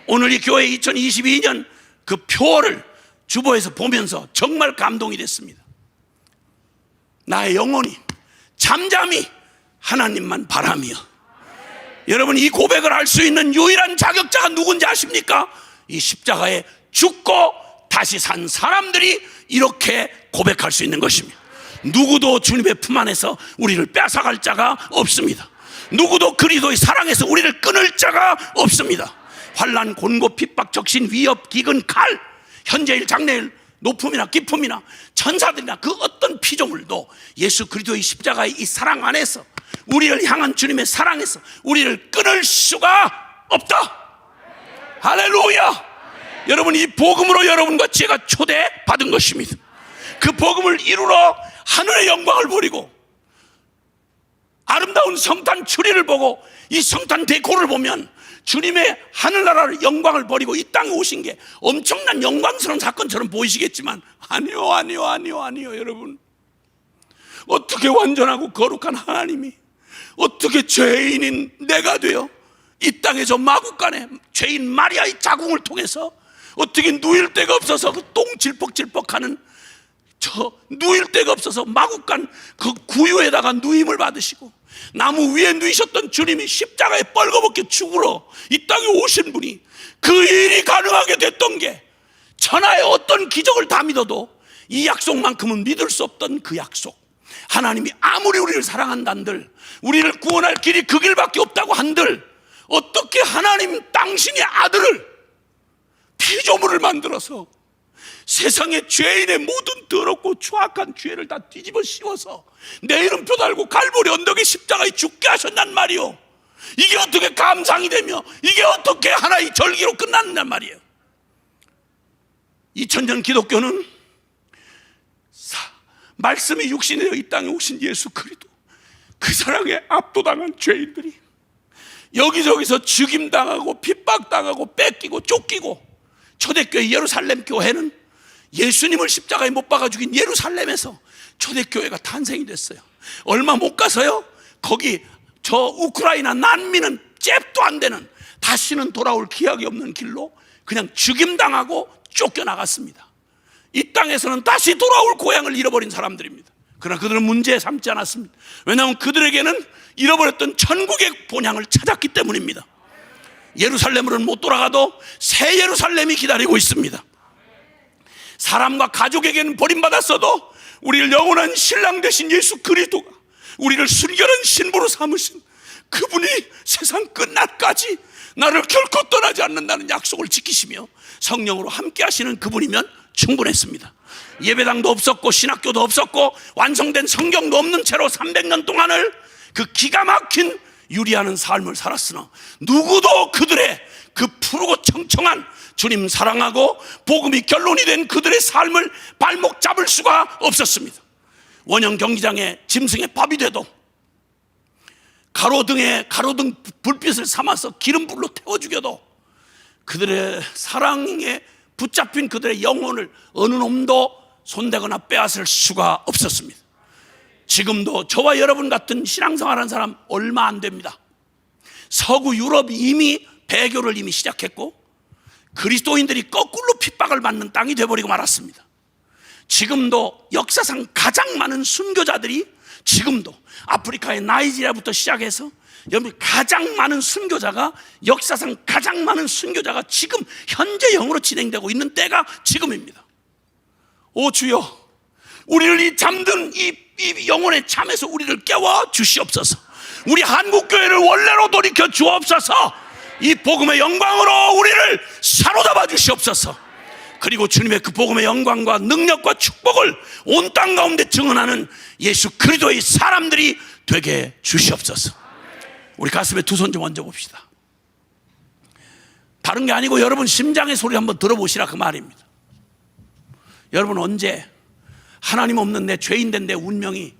오늘 이 교회 2022년 그 표어를 주보에서 보면서 정말 감동이 됐습니다. 나의 영혼이 잠잠히 하나님만 바라며. 여러분, 이 고백을 할 수 있는 유일한 자격자가 누군지 아십니까? 이 십자가에 죽고 다시 산 사람들이 이렇게 고백할 수 있는 것입니다. 누구도 주님의 품 안에서 우리를 뺏어갈 자가 없습니다. 누구도 그리스도의 사랑에서 우리를 끊을 자가 없습니다. 환난, 곤고, 핍박, 적신, 위협, 기근, 칼, 현재일, 장래일, 높음이나 깊음이나 천사들이나 그 어떤 피조물도 예수 그리스도의 십자가의 이 사랑 안에서, 우리를 향한 주님의 사랑에서 우리를 끊을 수가 없다. 할렐루야. 여러분, 이 복음으로 여러분과 제가 초대받은 것입니다. 그 복음을 이루러 하늘의 영광을 버리고 아름다운 성탄 추리를 보고 이 성탄 데코를 보면 주님의 하늘나라의 영광을 버리고 이 땅에 오신 게 엄청난 영광스러운 사건처럼 보이시겠지만 아니요. 여러분, 어떻게 완전하고 거룩한 하나님이 어떻게 죄인인 내가 되어 이 땅에 저 마국간에 죄인 마리아의 자궁을 통해서 어떻게 누일 데가 없어서 그 똥 질퍽질퍽하는 저 누일 데가 없어서 마국간 그 구유에다가 누임을 받으시고 나무 위에 누이셨던 주님이 십자가에 뻘거벗겨 죽으러 이 땅에 오신 분이 그 일이 가능하게 됐던 게 천하의 어떤 기적을 다 믿어도 이 약속만큼은 믿을 수 없던 그 약속, 하나님이 아무리 우리를 사랑한단들, 우리를 구원할 길이 그 길밖에 없다고 한들 어떻게 하나님 당신의 아들을 피조물을 만들어서 세상의 죄인의 모든 더럽고 추악한 죄를 다 뒤집어 씌워서 내 이름표 달고 갈보리 언덕에 십자가에 죽게 하셨단 말이요. 이게 어떻게 감상이 되며 이게 어떻게 하나의 절기로 끝났단 말이에요. 2000년 기독교는 말씀이 육신이 되어 이 땅에 오신 예수 그리스도, 그 사랑에 압도당한 죄인들이 여기저기서 죽임당하고 핍박당하고 뺏기고 쫓기고, 초대교회 예루살렘 교회는 예수님을 십자가에 못 박아 죽인 예루살렘에서 초대교회가 탄생이 됐어요. 얼마 못 가서요, 거기 저 우크라이나 난민은 잽도 안 되는, 다시는 돌아올 기약이 없는 길로 그냥 죽임당하고 쫓겨나갔습니다. 이 땅에서는 다시 돌아올 고향을 잃어버린 사람들입니다. 그러나 그들은 문제 삼지 않았습니다. 왜냐하면 그들에게는 잃어버렸던 천국의 본향을 찾았기 때문입니다. 예루살렘으로는 못 돌아가도 새 예루살렘이 기다리고 있습니다. 사람과 가족에게는 버림받았어도 우리를 영원한 신랑 되신 예수 그리스도가 우리를 순결한 신부로 삼으신 그분이 세상 끝날까지 나를 결코 떠나지 않는다는 약속을 지키시며 성령으로 함께 하시는 그분이면 충분했습니다. 예배당도 없었고 신학교도 없었고 완성된 성경도 없는 채로 300년 동안을 그 기가 막힌 유리하는 삶을 살았으나 누구도 그들의 그 푸르고 청청한 주님 사랑하고 복음이 결론이 된 그들의 삶을 발목 잡을 수가 없었습니다. 원형 경기장에 짐승의 밥이 돼도 가로등 불빛을 삼아서 기름불로 태워 죽여도 그들의 사랑에 붙잡힌 그들의 영혼을 어느 놈도 손대거나 빼앗을 수가 없었습니다. 지금도 저와 여러분 같은 신앙생활하는 사람 얼마 안 됩니다. 서구 유럽이 이미 배교를 이미 시작했고 그리스도인들이 거꾸로 핍박을 받는 땅이 되어버리고 말았습니다. 지금도 역사상 가장 많은 순교자들이 지금도 아프리카의 나이지리아부터 시작해서 여러분 가장 많은 순교자가 역사상 가장 많은 순교자가 지금 현재 영으로 진행되고 있는 때가 지금입니다. 오 주여, 우리를 이 잠든 이 영혼의 잠에서 우리를 깨워 주시옵소서. 우리 한국교회를 원래로 돌이켜 주옵소서. 이 복음의 영광으로 우리를 사로잡아 주시옵소서. 그리고 주님의 그 복음의 영광과 능력과 축복을 온 땅 가운데 증언하는 예수 그리스도의 사람들이 되게 주시옵소서. 우리 가슴에 두 손 좀 얹어 봅시다. 다른 게 아니고 여러분 심장의 소리 한번 들어보시라 그 말입니다. 여러분 언제 하나님 없는 내 죄인된 내 운명이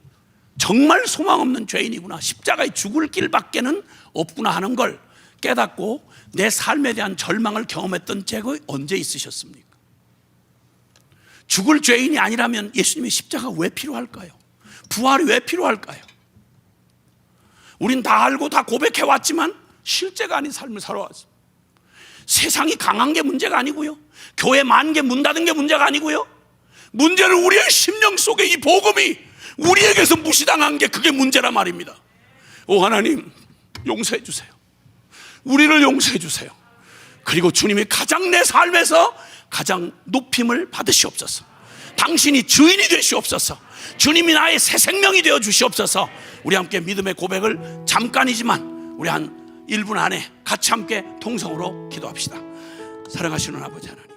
정말 소망 없는 죄인이구나, 십자가에 죽을 길밖에는 없구나 하는 걸 깨닫고 내 삶에 대한 절망을 경험했던 적이 언제 있으셨습니까? 죽을 죄인이 아니라면 예수님의 십자가 왜 필요할까요? 부활이 왜 필요할까요? 우린 다 알고 다 고백해왔지만 실제가 아닌 삶을 살아왔습니다. 세상이 강한 게 문제가 아니고요, 교회 만 개 문 닫은 게 문제가 아니고요, 문제는 우리의 심령 속에 이 복음이 우리에게서 무시당한 게 그게 문제란 말입니다. 오 하나님, 용서해 주세요. 우리를 용서해 주세요. 그리고 주님이 가장 내 삶에서 가장 높임을 받으시옵소서. 당신이 주인이 되시옵소서. 주님이 나의 새 생명이 되어 주시옵소서. 우리 함께 믿음의 고백을 잠깐이지만 우리 한 1분 안에 같이 함께 통성으로 기도합시다. 사랑하시는 아버지 하나님,